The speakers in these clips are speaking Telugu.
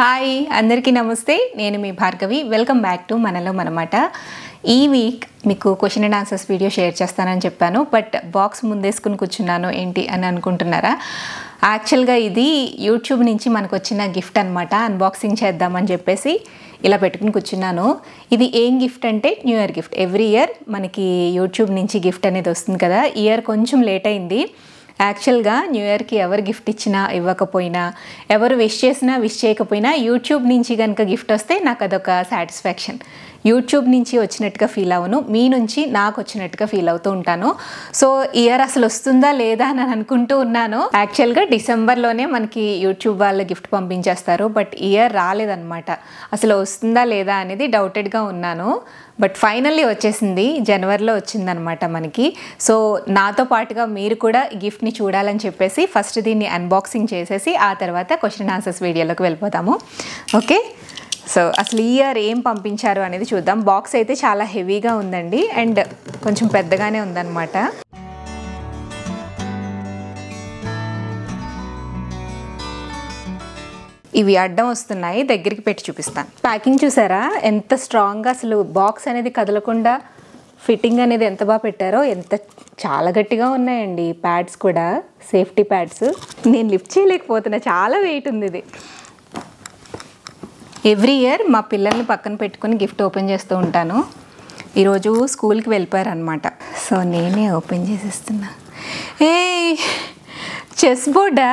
హాయ్ అందరికీ నమస్తే. నేను మీ భార్గవి. వెల్కమ్ బ్యాక్ టు మనలో మనమాట. ఈ వీక్ మీకు question and answers video share చేస్తానని చెప్పాను, బట్ బాక్స్ ముందేసుకుని కూర్చున్నాను ఏంటి అని అనుకుంటున్నారా? యాక్చువల్గా ఇది యూట్యూబ్ నుంచి మనకు వచ్చిన గిఫ్ట్ అనమాట. అన్బాక్సింగ్ చేద్దామని చెప్పేసి ఇలా పెట్టుకుని కూర్చున్నాను. ఇది ఏం గిఫ్ట్ అంటే new year gift. Every year మనకి యూట్యూబ్ నుంచి గిఫ్ట్ అనేది వస్తుంది కదా. ఇయర్ కొంచెం లేట్ అయింది. యాక్చువల్గా న్యూ ఇయర్కి ఎవరు గిఫ్ట్ ఇచ్చినా ఇవ్వకపోయినా, ఎవరు విష్ చేసినా విష్ చేయకపోయినా యూట్యూబ్ నుంచి కనుక గిఫ్ట్ వస్తే నాకు అదొక సాటిస్ఫాక్షన్. యూట్యూబ్ నుంచి వచ్చినట్టుగా ఫీల్ అవ్వను, మీ నుంచి నాకు వచ్చినట్టుగా ఫీల్ అవుతూ ఉంటాను. సో ఇయర్ అసలు వస్తుందా లేదా అని అనుకుంటూ ఉన్నాను. యాక్చువల్గా డిసెంబర్లోనే మనకి యూట్యూబ్ వాళ్ళు గిఫ్ట్ పంపించేస్తారు, బట్ ఇయర్ రాలేదన్నమాట. అసలు వస్తుందా లేదా అనేది డౌటెడ్గా ఉన్నాను. బట్ ఫైనల్లీ వచ్చేసింది, జనవరిలో వచ్చిందనమాట మనకి. సో నాతో పాటుగా మీరు కూడా ఈ గిఫ్ట్ని చూడాలని చెప్పేసి ఫస్ట్ దీన్ని అన్బాక్సింగ్ చేసేసి ఆ తర్వాత క్వశ్చన్ ఆన్సర్స్ వీడియోలోకి వెళ్ళిపోతాము. ఓకే, సో అసలు ఈ ఇయర్ ఏం పంపించారు అనేది చూద్దాం. బాక్స్ అయితే చాలా హెవీగా ఉందండి అండ్ కొంచెం పెద్దగానే ఉందన్నమాట. ఇవి అడ్డం వస్తున్నాయి, దగ్గరికి పెట్టి చూపిస్తాను. ప్యాకింగ్ చూసారా ఎంత స్ట్రాంగ్గా, అసలు బాక్స్ అనేది కదలకుండా ఫిట్టింగ్ అనేది ఎంత బాగా పెట్టారో. చాలా గట్టిగా ఉన్నాయండి ప్యాడ్స్ కూడా, సేఫ్టీ ప్యాడ్స్. నేను లిఫ్ట్ చేయలేకపోతున్నా, చాలా వెయిట్ ఉంది ఇది. ఎవ్రీ ఇయర్ మా పిల్లల్ని పక్కన పెట్టుకుని గిఫ్ట్ ఓపెన్ చేస్తూ ఉంటాను. ఈరోజు స్కూల్కి వెళ్ళిపోయారనమాట, సో నేనే ఓపెన్ చేసేస్తున్నా. ఏ చెస్ బోర్డా?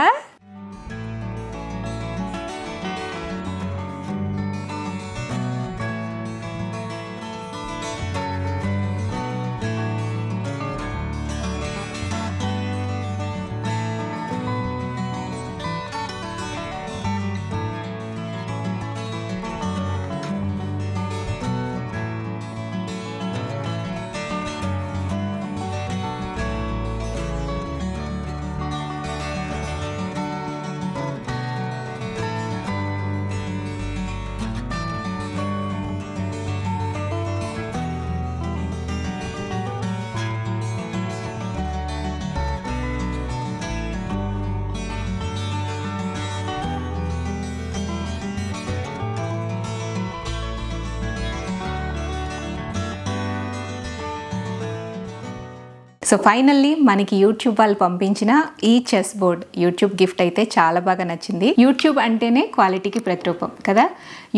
సో ఫైనల్లీ మనకి యూట్యూబ్ వాళ్ళు పంపించిన ఈ చెస్ బోర్డ్ యూట్యూబ్ గిఫ్ట్ అయితే చాలా బాగా నచ్చింది. యూట్యూబ్ అంటేనే క్వాలిటీకి ప్రతిరూపం కదా.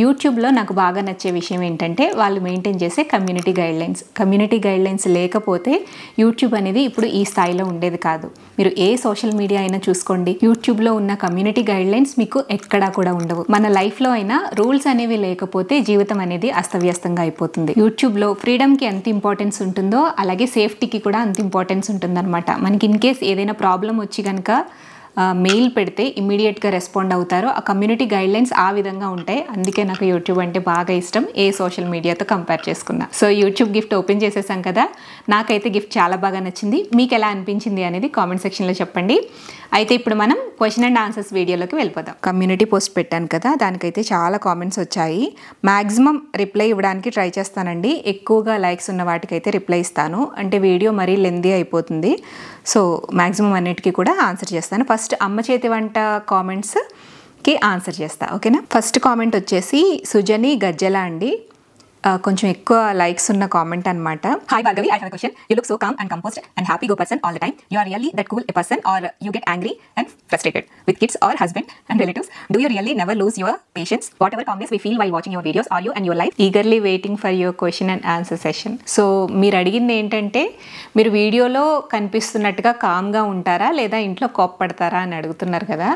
యూట్యూబ్లో నాకు బాగా నచ్చే విషయం ఏంటంటే వాళ్ళు మెయింటైన్ చేసే కమ్యూనిటీ గైడ్లైన్స్ లేకపోతే యూట్యూబ్ అనేది ఇప్పుడు ఈ స్థాయిలో ఉండేది కాదు. మీరు ఏ సోషల్ మీడియా అయినా చూసుకోండి, యూట్యూబ్లో ఉన్న కమ్యూనిటీ గైడ్లైన్స్ మీకు ఎక్కడా కూడా ఉండవు. మన లైఫ్లో అయినా రూల్స్ అనేవి లేకపోతే జీవితం అనేది అస్తవ్యస్తంగా అయిపోతుంది. యూట్యూబ్లో ఫ్రీడమ్కి ఎంత ఇంపార్టెన్స్ ఉంటుందో అలాగే సేఫ్టీకి కూడా అంత ఇంపార్టెన్స్ ఉంటుందన్నమాట. మనకి ఇన్ కేస్ ఏదైనా ప్రాబ్లం వచ్చి కనుక మెయిల్ పెడితే ఇమ్మీడియట్గా రెస్పాండ్ అవుతారు. ఆ కమ్యూనిటీ గైడ్లైన్స్ ఆ విధంగా ఉంటాయి. అందుకే నాకు యూట్యూబ్ అంటే బాగా ఇష్టం, ఏ సోషల్ మీడియాతో కంపేర్ చేసుకున్నా. సో యూట్యూబ్ గిఫ్ట్ ఓపెన్ చేసేసాం కదా, నాకైతే గిఫ్ట్ చాలా బాగా నచ్చింది. మీకు ఎలా అనిపించింది అనేది కామెంట్ సెక్షన్లో చెప్పండి. అయితే ఇప్పుడు మనం క్వశ్చన్ అండ్ ఆన్సర్స్ వీడియోలోకి వెళ్ళిపోదాం. కమ్యూనిటీ పోస్ట్ పెట్టాను కదా, దానికైతే చాలా కామెంట్స్ వచ్చాయి. మ్యాక్సిమం రిప్లై ఇవ్వడానికి ట్రై చేస్తానండి. ఎక్కువగా లైక్స్ ఉన్న వాటికైతే రిప్లై ఇస్తాను, అంటే వీడియో మరీ లెందీ అయిపోతుంది. సో మ్యాక్సిమం అన్నిటికీ కూడా ఆన్సర్ చేస్తాను. ఫస్ట్ అమ్మ చేతి వంట కామెంట్స్కి ఆన్సర్ చేస్తా, ఓకేనా. ఫస్ట్ కామెంట్ వచ్చేసి సుజని గజ్జల అండి, కొంచెం ఎక్కువ లైక్స్ ఉన్న కామెంట్ అనమాట. Hi Bhargavi, I have a question. You look so calm and composed and happy go person all the time. You are really that cool a person or you get angry and frustrated with kids or husband and relatives? Do you really never lose your patience? What ever calmness we feel while watching your videos, are you and your life eagerly waiting for your question and answer session? So మీరు అడిగింది ఏంటంటే మీరు వీడియోలో కనిపిస్తున్నట్టుగా కామ్గా ఉంటారా లేదా ఇంట్లో కోపపడతారా అని అడుగుతున్నారు కదా.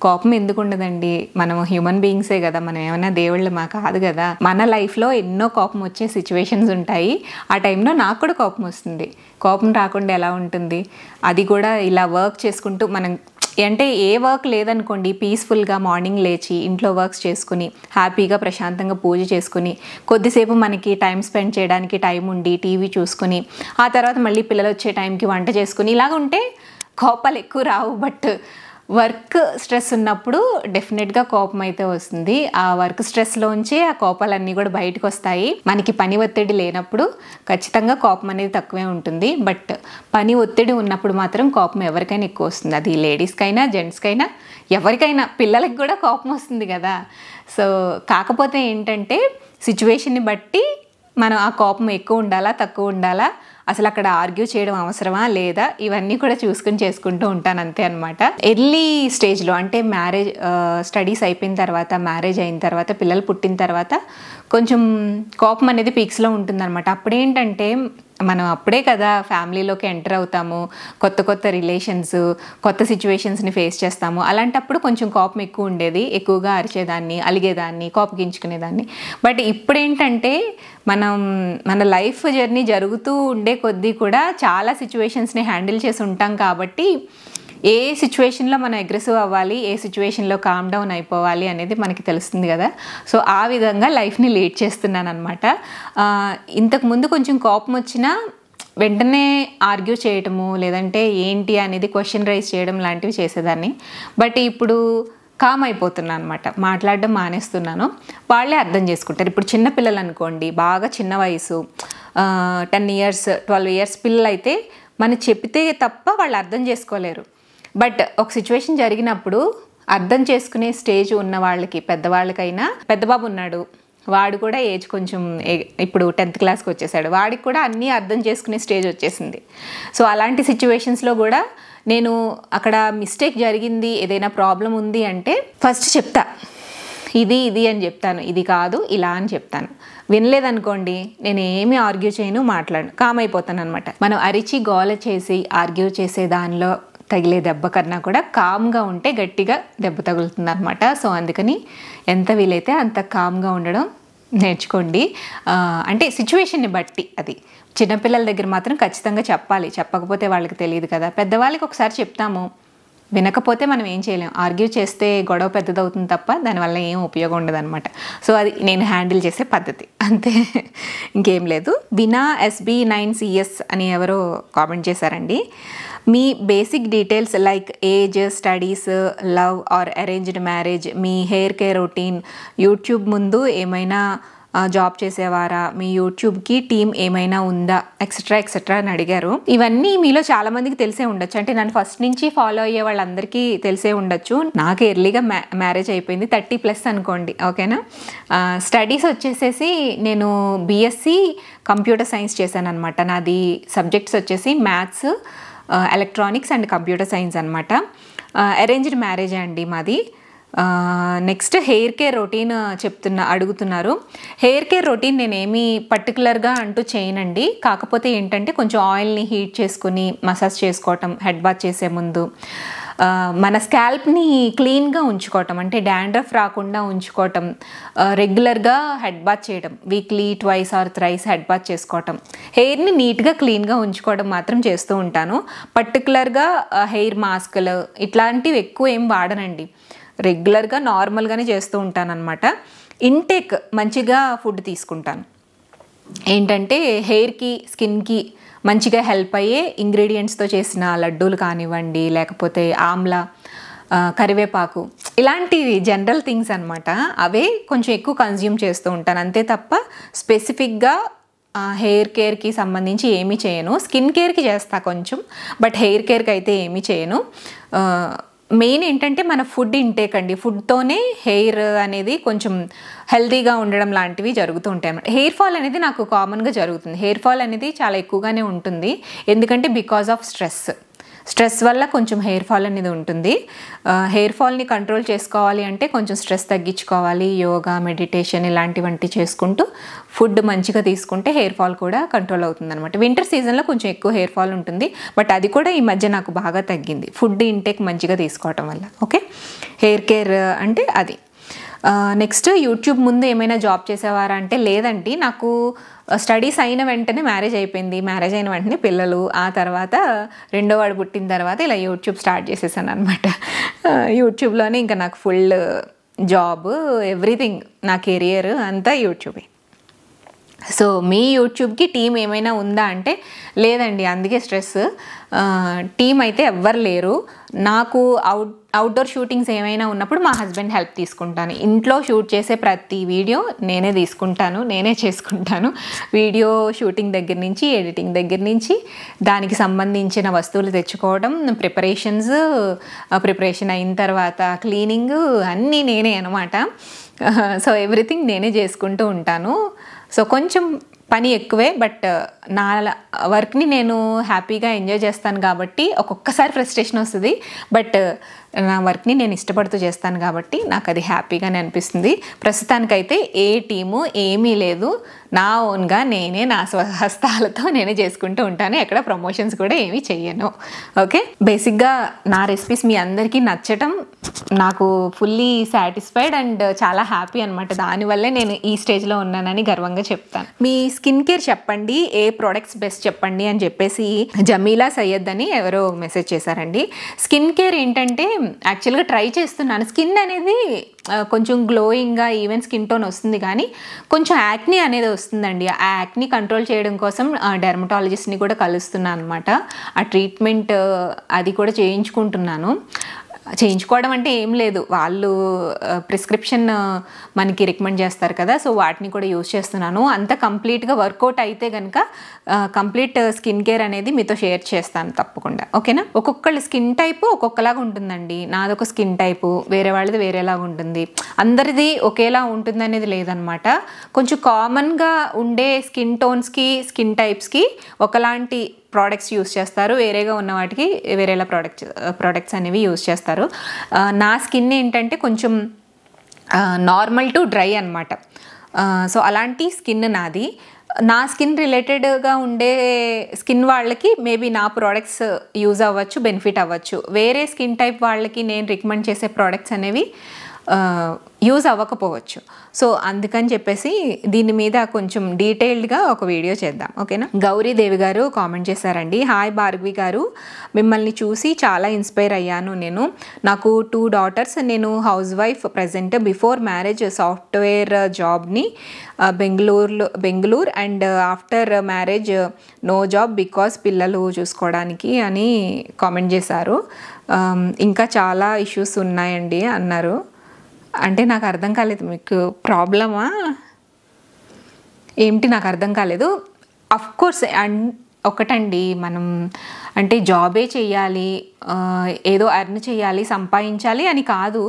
కోపం ఎందుకు ఉండదండి, మనం హ్యూమన్ బీయింగ్సే కదా, మనం ఏమైనా దేవుళ్ళమా కాదు కదా. మన లైఫ్లో ఎన్నో కోపం వచ్చే సిచ్యువేషన్స్ ఉంటాయి. ఆ టైంలో నాకు కూడా కోపం వస్తుంది. కోపం రాకుండా ఎలా ఉంటుంది? అది కూడా ఇలా వర్క్ చేసుకుంటూ, మనం అంటే ఏ వర్క్ లేదనుకోండి, పీస్ఫుల్గా మార్నింగ్ లేచి ఇంట్లో వర్క్స్ చేసుకుని హ్యాపీగా ప్రశాంతంగా పూజ చేసుకుని కొద్దిసేపు మనకి టైం స్పెండ్ చేయడానికి టైం ఉండి టీవీ చూసుకుని ఆ తర్వాత మళ్ళీ పిల్లలు వచ్చే టైంకి వంట చేసుకుని ఇలాగ ఉంటే కోపాలు ఎక్కువ రావు. బట్ వర్క్ స్ట్రెస్ ఉన్నప్పుడు డెఫినెట్గా కోపం అయితే వస్తుంది. ఆ వర్క్ స్ట్రెస్లోంచి ఆ కోపాలన్నీ కూడా బయటకు వస్తాయి. మనకి పని ఒత్తిడి లేనప్పుడు ఖచ్చితంగా కోపం అనేది తక్కువే ఉంటుంది. బట్ పని ఒత్తిడి ఉన్నప్పుడు మాత్రం కోపం ఎవరికైనా ఎక్కువ వస్తుంది. అది లేడీస్కైనా జెంట్స్కైనా ఎవరికైనా, పిల్లలకి కూడా కోపం వస్తుంది కదా. సో కాకపోతే ఏంటంటే సిచ్యువేషన్ని బట్టి మనం ఆ కోపం ఎక్కువ ఉండాలా తక్కువ ఉండాలా, అసలు అక్కడ ఆర్గ్యూ చేయడం అవసరమా లేదా, ఇవన్నీ కూడా చేసుకుంటూ ఉంటాను అంతే అనమాట. ఎర్లీ స్టేజ్లో అంటే మ్యారేజ్ స్టడీస్ అయిపోయిన తర్వాత, మ్యారేజ్ అయిన తర్వాత, పిల్లలు పుట్టిన తర్వాత కొంచెం కోపం అనేది పీక్స్లో ఉంటుందన్నమాట. అప్పుడేంటంటే మనం అప్పుడే కదా ఫ్యామిలీలోకి ఎంటర్ అవుతాము, కొత్త రిలేషన్స్, కొత్త సిచ్యువేషన్స్ని ఫేస్ చేస్తాము. అలాంటప్పుడు కొంచెం కోపం ఎక్కువ ఉండేది, ఎక్కువగా అరిచేదాన్ని, అలిగేదాన్ని, కోపగించుకునేదాన్ని. బట్ ఇప్పుడేంటంటే మన లైఫ్ జర్నీ జరుగుతూ ఉండే కొద్దీ కూడా చాలా సిచ్యువేషన్స్ని హ్యాండిల్ చేసి ఉంటాం కాబట్టి ఏ సిచ్యువేషన్లో మనం అగ్రెసివ్ అవ్వాలి, ఏ సిచ్యువేషన్లో కామ్ డౌన్ అయిపోవాలి అనేది మనకి తెలుస్తుంది కదా. సో ఆ విధంగా లైఫ్ని లీడ్ చేస్తున్నాను అనమాట. ఇంతకుముందు కొంచెం కోపం వచ్చినా వెంటనే ఆర్గ్యూ చేయటము, లేదంటే ఏంటి అనేది క్వశ్చన్ రైజ్ చేయడం లాంటివి చేసేదాన్ని. బట్ ఇప్పుడు కామ్ అయిపోతున్నాను అనమాట, మాట్లాడడం మానేస్తున్నాను. వాళ్ళే అర్థం చేసుకుంటారు. ఇప్పుడు చిన్నపిల్లలు అనుకోండి, బాగా చిన్న వయసు 10 years 12 years పిల్లలు అయితే మనం చెప్పితే తప్ప వాళ్ళు అర్థం చేసుకోలేరు. బట్ ఒక సిచ్యువేషన్ జరిగినప్పుడు అర్థం చేసుకునే స్టేజ్ ఉన్న వాళ్ళకి, పెద్దవాళ్ళకైనా, పెద్ద బాబు ఉన్నాడు, వాడు కూడా ఏజ్ కొంచెం ఇప్పుడు 10th క్లాస్కి వచ్చేసాడు, వాడికి కూడా అన్నీ అర్థం చేసుకునే స్టేజ్ వచ్చేసింది. సో అలాంటి సిచ్యువేషన్స్లో కూడా నేను అక్కడ మిస్టేక్ జరిగింది, ఏదైనా ప్రాబ్లం ఉంది అంటే ఫస్ట్ చెప్తా, ఇది అని చెప్తాను, ఇది కాదు ఇలా అని చెప్తాను. వినలేదనుకోండి, నేను ఏమి ఆర్గ్యూ చేయను, మాట్లాడను, కామ్ అయిపోతాను అనమాట. మనం అరిచి గోల చేసి ఆర్గ్యూ చేసే దానిలో తగిలే దెబ్బ కన్నా కూడా కామ్గా ఉంటే గట్టిగా దెబ్బ తగులుతుంది అనమాట. సో అందుకని ఎంత వీలైతే అంత కామ్గా ఉండడం నేర్చుకోండి. అంటే సిచ్యువేషన్ని బట్టి. అది చిన్నపిల్లల దగ్గర మాత్రం ఖచ్చితంగా చెప్పాలి, చెప్పకపోతే వాళ్ళకి తెలియదు కదా. పెద్దవాళ్ళకి ఒకసారి చెప్తాము, వినకపోతే మనం ఏం చేయలేం. ఆర్గ్యూ చేస్తే గొడవ పెద్దదవుతుంది తప్ప దానివల్ల ఏం ఉపయోగం ఉండదన్నమాట. సో అది నేను హ్యాండిల్ చేసే పద్ధతి అంతే, ఇంకేం లేదు. వినా SB9CS అని ఎవరో కామెంట్ చేశారండి. మీ basic details like age, studies, love or arranged marriage, మీ హెయిర్ కేర్ రొటీన్, యూట్యూబ్ ముందు ఏమైనా జాబ్ చేసేవారా, మీ యూట్యూబ్కి టీమ్ ఏమైనా ఉందా, ఎక్సెట్రా అని అడిగారు. ఇవన్నీ మీలో చాలా మందికి తెలిసే ఉండొచ్చు. అంటే నన్ను ఫస్ట్ నుంచి ఫాలో అయ్యే వాళ్ళందరికీ తెలిసే ఉండొచ్చు. నాకు ఎర్లీగా మ్యారేజ్ అయిపోయింది, 30+ అనుకోండి, ఓకేనా. స్టడీస్ వచ్చేసేసి నేను BSc కంప్యూటర్ సైన్స్ చేశాను అనమాట. నాది సబ్జెక్ట్స్ వచ్చేసి maths, electronics and computer science అనమాట. అరేంజ్డ్ మ్యారేజ్ అండి మాది. నెక్స్ట్ హెయిర్ కేర్ రొటీన్ అడుగుతున్నారు. హెయిర్ కేర్ రొటీన్ నేనేమి పర్టికులర్గా అంటూ చేయనండి. కాకపోతే ఏంటంటే కొంచెం ఆయిల్ని హీట్ చేసుకుని మసాజ్ చేసుకోవటం, హెడ్ బాత్ చేసే ముందు, మన స్కాల్ప్ని క్లీన్గా ఉంచుకోవటం, అంటే డాండ్రఫ్ రాకుండా ఉంచుకోవటం, రెగ్యులర్గా హెడ్ బాత్ చేయడం, వీక్లీ 2 or 3 హెడ్ బాత్ చేసుకోవటం, హెయిర్ని నీట్గా క్లీన్గా ఉంచుకోవడం మాత్రం చేస్తూ ఉంటాను. పర్టికులర్గా హెయిర్ మాస్కులు ఇట్లాంటివి ఎక్కువ ఏం వాడనండి. రెగ్యులర్గా నార్మల్గానే చేస్తూ ఉంటాను అనమాట. ఇంటేక్ మంచిగా ఫుడ్ తీసుకుంటాను. ఏంటంటే హెయిర్కి, స్కిన్కి మంచిగా హెల్ప్ అయ్యే ఇంగ్రీడియంట్స్తో చేసిన లడ్డూలు కానివ్వండి, లేకపోతే ఆమ్లా, కరివేపాకు, ఇలాంటివి జనరల్ థింగ్స్ అనమాట. అవే కొంచెం ఎక్కువ కన్జ్యూమ్ చేస్తూ ఉంటాను అంతే తప్ప స్పెసిఫిక్గా హెయిర్ కేర్కి సంబంధించి ఏమీ చేయను. స్కిన్ కేర్కి చేస్తా కొంచెం, బట్ హెయిర్ కేర్కి అయితే ఏమీ చేయను. మెయిన్ ఏంటంటే మన ఫుడ్ ఇంటేక్ అండి. ఫుడ్తోనే హెయిర్ అనేది కొంచెం హెల్తీగా ఉండడం లాంటివి జరుగుతూ ఉంటాయి అన్నమాట. హెయిర్ ఫాల్ అనేది నాకు కామన్గా జరుగుతుంది. హెయిర్ ఫాల్ అనేది చాలా ఎక్కువగానే ఉంటుంది. ఎందుకంటే బికాజ్ ఆఫ్ స్ట్రెస్ వల్ల కొంచెం హెయిర్ ఫాల్ అనేది ఉంటుంది. హెయిర్ ఫాల్ని కంట్రోల్ చేసుకోవాలి అంటే కొంచెం స్ట్రెస్ తగ్గించుకోవాలి. యోగా, మెడిటేషన్ ఇలాంటివంటి చేసుకుంటూ ఫుడ్ మంచిగా తీసుకుంటే హెయిర్ ఫాల్ కూడా కంట్రోల్ అవుతుంది అనమాట. వింటర్ సీజన్లో కొంచెం ఎక్కువ హెయిర్ ఫాల్ ఉంటుంది, బట్ అది కూడా ఈ మధ్య నాకు బాగా తగ్గింది ఫుడ్ ఇంటేక్ మంచిగా తీసుకోవటం వల్ల. ఓకే, హెయిర్ కేర్ అంటే అది. నెక్స్ట్ యూట్యూబ్ ముందు ఏమైనా జాబ్ చేసేవారా అంటే లేదండి. నాకు స్టడీస్ అయిన వెంటనే మ్యారేజ్ అయిపోయింది. మ్యారేజ్ అయిన వెంటనే పిల్లలు, ఆ తర్వాత రెండో వాడు పుట్టిన తర్వాత ఇలా యూట్యూబ్ స్టార్ట్ చేసేసాను అనమాట. యూట్యూబ్లోనే ఇంకా నాకు ఫుల్ జాబ్, ఎవ్రీథింగ్, నా కెరియర్ అంతా యూట్యూబే. సో మీ యూట్యూబ్కి టీం ఏమైనా ఉందా అంటే లేదండి, అందుకే స్ట్రెస్. టీం అయితే ఎవ్వరు లేరు. నాకు అవుట్డోర్ షూటింగ్స్ ఏమైనా ఉన్నప్పుడు మా హస్బెండ్ హెల్ప్ తీసుకుంటాను. ఇంట్లో షూట్ చేసే ప్రతి వీడియో నేనే తీసుకుంటాను, నేనే చేసుకుంటాను. వీడియో షూటింగ్ దగ్గర నుంచి, ఎడిటింగ్ దగ్గర నుంచి, దానికి సంబంధించిన వస్తువులు తెచ్చుకోవడం, ప్రిపరేషన్ అయిన తర్వాత క్లీనింగ్ అన్నీ నేనే అనమాట. సో ఎవ్రీథింగ్ నేనే చేసుకుంటూ ఉంటాను. సో కొంచెం పని ఎక్కువే, బట్ నా వర్క్ని నేను హ్యాపీగా ఎంజాయ్ చేస్తాను కాబట్టి ఒక్కొక్కసారి ఫ్రస్ట్రేషన్ వస్తుంది, బట్ నా వర్క్ని నేను ఇష్టపడుతూ చేస్తాను కాబట్టి నాకు అది హ్యాపీగానే అనిపిస్తుంది. ప్రస్తుతానికైతే ఏ టీము ఏమీ లేదు, నా ఓన్గా నేనే నా స్వహస్తాలతో నేనే చేసుకుంటూ ఉంటాను. ఎక్కడ ప్రమోషన్స్ కూడా ఏమీ చెయ్యను. ఓకే, బేసిక్గా నా రెసిపీస్ మీ అందరికీ నచ్చటం నాకు ఫుల్లీ సాటిస్ఫైడ్ అండ్ చాలా హ్యాపీ అనమాట. దానివల్లే నేను ఈ స్టేజ్లో ఉన్నానని గర్వంగా చెప్తాను. మీ స్కిన్ కేర్ చెప్పండి, ఏ ప్రోడక్ట్స్ బెస్ట్ చెప్పండి అని చెప్పేసి జమీలా సయ్యద్ అని ఎవరో మెసేజ్ చేశారండి. స్కిన్ కేర్ ఏంటంటే యాక్చువల్గా ట్రై చేస్తున్నాను. స్కిన్ అనేది కొంచెం గ్లోయింగ్గా ఈవెన్ స్కిన్ టోన్ వస్తుంది, కానీ కొంచెం యాక్నీ అనేది వస్తుందండి. ఆ యాక్నీ కంట్రోల్ చేయడం కోసం డెర్మటాలజిస్ట్ని కూడా కలుస్తున్నాను అనమాట. ఆ ట్రీట్మెంట్ అది కూడా చేయించుకుంటున్నాను. చేయించుకోవడం అంటే ఏం లేదు, వాళ్ళు ప్రిస్క్రిప్షన్ మనకి రికమెండ్ చేస్తారు కదా, సో వాటిని కూడా యూజ్ చేస్తున్నాను. అంత కంప్లీట్గా వర్కౌట్ అయితే కనుక కంప్లీట్ స్కిన్ కేర్ అనేది మీతో షేర్ చేస్తాను తప్పకుండా. ఓకేనా? ఒక్కొక్కళ్ళ స్కిన్ టైపు ఒక్కొక్కలాగా ఉంటుందండి. నాదొక స్కిన్ టైపు, వేరే వాళ్ళది వేరేలాగా ఉంటుంది. అందరిది ఒకేలా ఉంటుంది అనేది లేదనమాట. కొంచెం కామన్గా ఉండే స్కిన్ టోన్స్కి, స్కిన్ టైప్స్కి ఒకలాంటి ప్రోడక్ట్స్ యూస్ చేస్తారు, వేరేగా ఉన్న వాటికి వేరేలా ప్రోడక్ట్స్ అనేవి యూస్ చేస్తారు. నా స్కిన్ ఏంటంటే కొంచెం నార్మల్ టు డ్రై అనమాట. సో అలాంటి స్కిన్ నాది. నా స్కిన్ రిలేటెడ్గా ఉండే స్కిన్ వాళ్ళకి మేబీ నా ప్రోడక్ట్స్ యూజ్ అవ్వచ్చు, బెనిఫిట్ అవ్వచ్చు. వేరే స్కిన్ టైప్ వాళ్ళకి నేను రికమెండ్ చేసే ప్రోడక్ట్స్ అనేవి యూజ్ అవ్వకపోవచ్చు. సో అందుకని చెప్పేసి దీని మీద కొంచెం డీటెయిల్డ్గా ఒక వీడియో చేద్దాం. ఓకేనా? గౌరీదేవి గారు కామెంట్ చేశారండి. హాయ్ భార్గవి గారు, మిమ్మల్ని చూసి చాలా ఇన్స్పైర్ అయ్యాను. నాకు 2 daughters. నేను house wife present. Before marriage software జాబ్ని Bengaluru and after marriage no job because పిల్లలు చూసుకోవడానికి అని కామెంట్ చేశారు. ఇంకా చాలా ఇష్యూస్ ఉన్నాయండి అన్నారు. అంటే నాకు అర్థం కాలేదు, మీకు ప్రాబ్లమా ఏంటి నాకు అర్థం కాలేదు. అఫ్కోర్స్ ఒకటండి, మనం అంటే జాబే చేయాలి, ఏదో ఎర్న్ చేయాలి, సంపాదించాలి అని కాదు.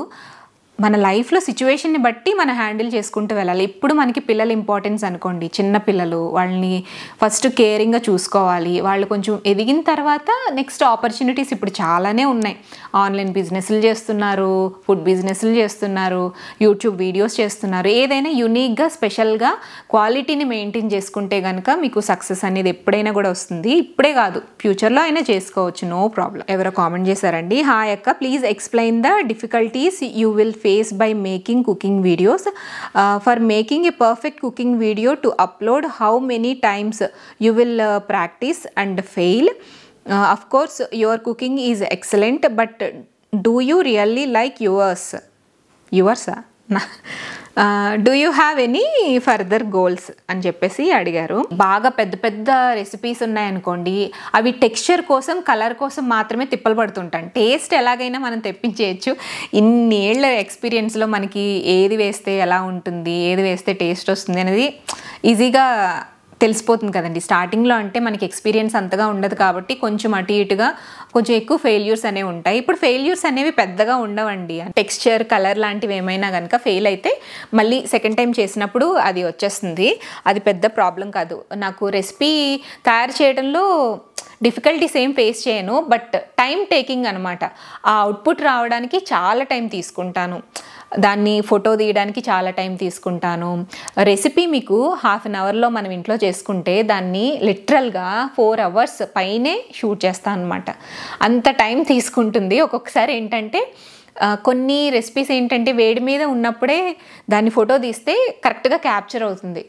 మన లైఫ్లో సిచ్యువేషన్ని బట్టి మనం హ్యాండిల్ చేసుకుంటూ వెళ్ళాలి. ఇప్పుడు మనకి పిల్లలు ఇంపార్టెన్స్ అనుకోండి, చిన్న పిల్లలు, వాళ్ళని ఫస్ట్ కేరింగ్గా చూసుకోవాలి. వాళ్ళు కొంచెం ఎదిగిన తర్వాత నెక్స్ట్ ఆపర్చునిటీస్ ఇప్పుడు చాలానే ఉన్నాయి. ఆన్లైన్ బిజినెస్లు చేస్తున్నారు, ఫుడ్ బిజినెస్లు చేస్తున్నారు, యూట్యూబ్ వీడియోస్ చేస్తున్నారు. ఏదైనా యునీక్గా స్పెషల్గా క్వాలిటీని మెయింటైన్ చేసుకుంటే కనుక మీకు సక్సెస్ అనేది ఎప్పుడైనా కూడా వస్తుంది. ఇప్పుడే కాదు, ఫ్యూచర్లో అయినా చేసుకోవచ్చు, నో ప్రాబ్లం. ఎవరో కామెంట్ చేశారండి. హాయ్ అక్క, please explain the difficulties you will face by making cooking videos. For making a perfect cooking video to upload, how many times you will practice and fail? Of course your cooking is excellent, but do you really like yours? Do you have any further goals అని చెప్పేసి అడిగారు. బాగా పెద్ద పెద్ద రెసిపీస్ ఉన్నాయనుకోండి, అవి టెక్స్చర్ కోసం, కలర్ కోసం మాత్రమే తిప్పలు పడుతుంటాను. టేస్ట్ ఎలాగైనా మనం తెప్పించేయచ్చు. ఇన్ని ఏళ్ళ ఎక్స్పీరియన్స్లో మనకి ఏది వేస్తే ఎలా ఉంటుంది, ఏది వేస్తే టేస్ట్ వస్తుంది అనేది ఈజీగా తెలిసిపోతుంది కదండి. స్టార్టింగ్లో అంటే మనకి ఎక్స్పీరియన్స్ అంతగా ఉండదు కాబట్టి కొంచెం అటు ఇటుగా కొంచెం ఎక్కువ ఫెయిల్యూర్స్ అనేవి ఉంటాయి. ఇప్పుడు ఫెయిల్యూర్స్ అనేవి పెద్దగా ఉండవండి. టెక్స్చర్, కలర్ లాంటివి ఏమైనా కనుక ఫెయిల్ అయితే మళ్ళీ సెకండ్ టైం చేసినప్పుడు అది వచ్చేస్తుంది. అది పెద్ద ప్రాబ్లం కాదు. నాకు రెసిపీ తయారు చేయడంలో డిఫికల్టీస్ ఏం ఫేస్ చేయను, బట్ టైం టేకింగ్ అనమాట. ఆ అవుట్పుట్ రావడానికి చాలా టైం తీసుకుంటాను, దాన్ని ఫోటో తీయడానికి చాలా టైం తీసుకుంటాను. రెసిపీ మీకు 1/2 అవర్లో మనం ఇంట్లో చేసుకుంటే దాన్ని లిటరల్గా 4 hours పైనే షూట్ చేస్తాను అనమాట. అంత టైం తీసుకుంటుంది. ఒక్కొక్కసారి ఏంటంటే కొన్ని రెసిపీస్ ఏంటంటే వేడి మీద ఉన్నప్పుడే దాన్ని ఫోటో తీస్తే కరెక్ట్గా క్యాప్చర్ అవుతుంది,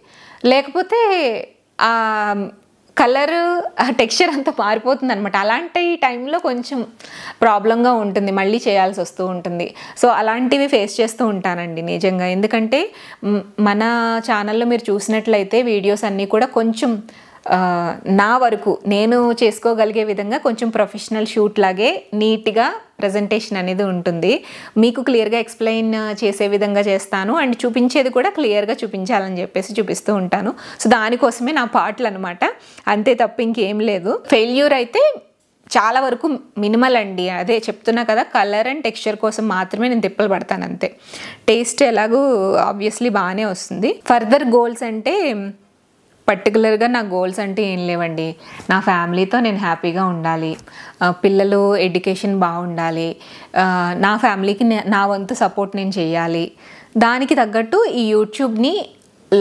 లేకపోతే కలర్ టెక్స్చర్ అంతా మారిపోతుంది అనమాట. అలాంటి టైంలో కొంచెం ప్రాబ్లంగా ఉంటుంది, మళ్ళీ చేయాల్సి వస్తూ ఉంటుంది. సో అలాంటివి ఫేస్ చేస్తూ ఉంటానండి నిజంగా. ఎందుకంటే మన ఛానల్లో మీరు చూసినట్లయితే వీడియోస్ అన్నీ కూడా కొంచెం నా వరకు నేను చేసుకోగలిగే విధంగా కొంచెం ప్రొఫెషనల్ షూట్ లాగే నీట్గా ప్రజెంటేషన్ అనేది ఉంటుంది. మీకు క్లియర్గా ఎక్స్ప్లెయిన్ చేసే విధంగా చేస్తాను అండ్ చూపించేది కూడా క్లియర్గా చూపించాలని చెప్పేసి చూపిస్తూ ఉంటాను. సో దానికోసమే నా పాటలు అనమాట, అంతే తప్ప ఇంకేం లేదు. ఫెయిల్యూర్ అయితే చాలా వరకు మినిమల్ అండి. అదే చెప్తున్నా కదా, కలర్ అండ్ టెక్స్చర్ కోసం మాత్రమే నేను తిప్పలు పడతాను అంతే. టేస్ట్ ఎలాగూ ఆబ్వియస్లీ బాగానే వస్తుంది. ఫర్దర్ గోల్స్ అంటే పర్టికులర్గా నా గోల్స్ అంటే ఏం లేవండి. నా ఫ్యామిలీతో నేను హ్యాపీగా ఉండాలి, పిల్లలు ఎడ్యుకేషన్ బాగుండాలి, నా ఫ్యామిలీకి నా వంతు సపోర్ట్ నేను చేయాలి. దానికి తగ్గట్టు ఈ యూట్యూబ్ని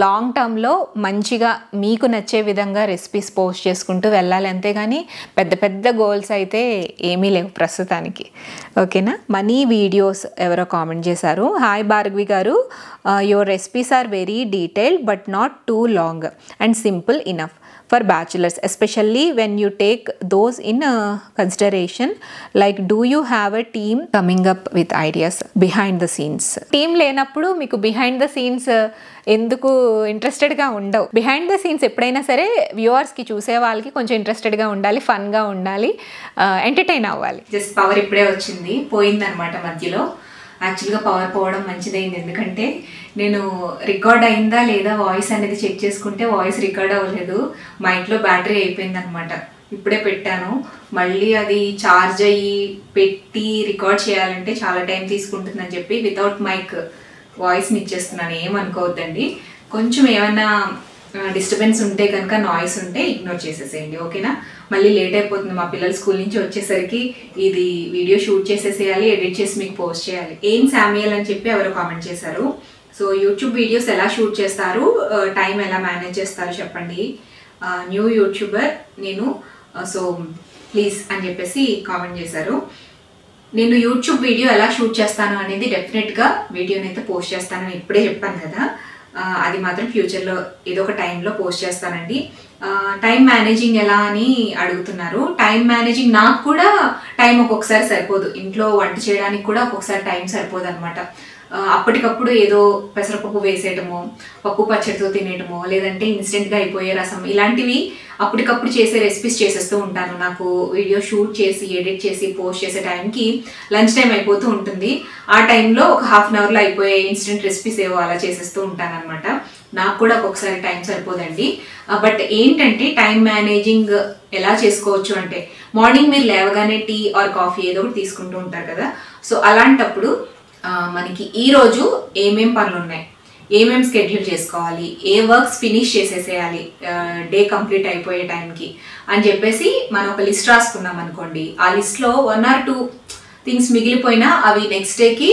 లాంగ్ టర్మ్లో మంచిగా మీకు నచ్చే విధంగా రెసిపీస్ పోస్ట్ చేసుకుంటూ వెళ్ళాలి. అంతేగాని పెద్ద పెద్ద గోల్స్ అయితే ఏమీ లేవు ప్రస్తుతానికి. ఓకేనా. మనీ వీడియోస్ ఎవరో కామెంట్ చేశారు. హాయ్ భార్గవి గారు, your recipes are very detailed but not too long and simple enough for bachelors, especially when you take those in consideration. Like, do you have a team coming up with ideas behind the scenes? Team లేనప్పుడు మీకు behind the scenes ఎందుకు ఇంట్రెస్టెడ్గా ఉండవు. బిహైండ్ ద సీన్స్ ఎప్పుడైనా సరే వ్యూవర్స్కి, చూసే వాళ్ళకి కొంచెం ఇంట్రెస్టెడ్గా ఉండాలి, ఫన్గా ఉండాలి, ఎంటర్టైన్ అవ్వాలి. జస్ట్ పవర్ ఇప్పుడే వచ్చింది, పోయిందనమాట మధ్యలో. యాక్చువల్గా పవర్ పోవడం మంచిదైంది, ఎందుకంటే నేను రికార్డ్ అయిందా లేదా వాయిస్ అనేది చెక్ చేసుకుంటే వాయిస్ రికార్డ్ అవ్వలేదు. మా ఇంట్లో బ్యాటరీ అయిపోయింది అనమాట, ఇప్పుడే పెట్టాను. మళ్ళీ అది ఛార్జ్ అయ్యి పెట్టి రికార్డ్ చేయాలంటే చాలా టైం తీసుకుంటుందని చెప్పి వితౌట్ మైక్ వాయిస్ని ఇచ్చేస్తున్నాను. ఏమనుకోవద్దండి, కొంచెం ఏమైనా డిస్టర్బెన్స్ ఉంటే కనుక, నాయిస్ ఉంటే ఇగ్నోర్ చేసేసేయండి. ఓకేనా. మళ్ళీ లేట్ అయిపోతుంది, మా పిల్లలు స్కూల్ నుంచి వచ్చేసరికి ఇది వీడియో షూట్ చేసేసేయాలి, ఎడిట్ చేసి మీకు పోస్ట్ చేయాలి. ఏం శామ్యుయల్ అని చెప్పి ఎవరో కామెంట్ చేశారు. సో యూట్యూబ్ వీడియోస్ ఎలా షూట్ చేస్తారు, టైం ఎలా మేనేజ్ చేస్తారు చెప్పండి, న్యూ యూట్యూబర్ నేను, సో ప్లీజ్ అని చెప్పేసి కామెంట్ చేశారు. నేను యూట్యూబ్ వీడియో ఎలా షూట్ చేస్తాను అనేది డెఫినెట్గా వీడియోని అయితే పోస్ట్ చేస్తానని ఇప్పుడే చెప్పాను కదా. అది మాత్రం ఫ్యూచర్లో ఏదో ఒక టైంలో పోస్ట్ చేస్తానండి. టైం మేనేజింగ్ ఎలా అని అడుగుతున్నారు. టైం మేనేజింగ్ నాకు కూడా టైం ఒక్కొక్కసారి సరిపోదు, ఇంట్లో వంట చేయడానికి కూడా ఒక్కొక్కసారి టైం సరిపోదు అనమాట. అప్పటికప్పుడు ఏదో పెసరపప్పు వేసేయటమో, పప్పు పచ్చడితో తినేయటమో, లేదంటే ఇన్స్టెంట్గా అయిపోయే రసం, ఇలాంటివి అప్పటికప్పుడు చేసే రెసిపీస్ చేసేస్తూ ఉంటాను. నాకు వీడియో షూట్ చేసి ఎడిట్ చేసి పోస్ట్ చేసే టైంకి లంచ్ టైం అయిపోతూ ఉంటుంది. ఆ టైంలో ఒక హాఫ్ అన్ అవర్లో అయిపోయే ఇన్స్టెంట్ రెసిపీస్ ఏవో అలా చేసేస్తూ ఉంటాను అనమాట. నాకు కూడా ఒక్కొక్కసారి టైం సరిపోదండి. బట్ ఏంటంటే టైం మేనేజింగ్ ఎలా చేసుకోవచ్చు అంటే, మార్నింగ్ మీరు లేవగానే టీ ఆర్ కాఫీ ఏదో ఒకటి తీసుకుంటూ ఉంటారు కదా. సో అలాంటప్పుడు మనకి ఈరోజు ఏమేం పనులు ఉన్నాయి, ఏమేం స్కెడ్యూల్ చేసుకోవాలి, ఏ వర్క్స్ ఫినిష్ చేసేసేయాలి డే కంప్లీట్ అయిపోయే టైంకి అని చెప్పేసి మనం ఒక లిస్ట్ రాసుకున్నాం అనుకోండి. ఆ లిస్ట్లో 1 or 2 థింగ్స్ మిగిలిపోయినా అవి నెక్స్ట్ డేకి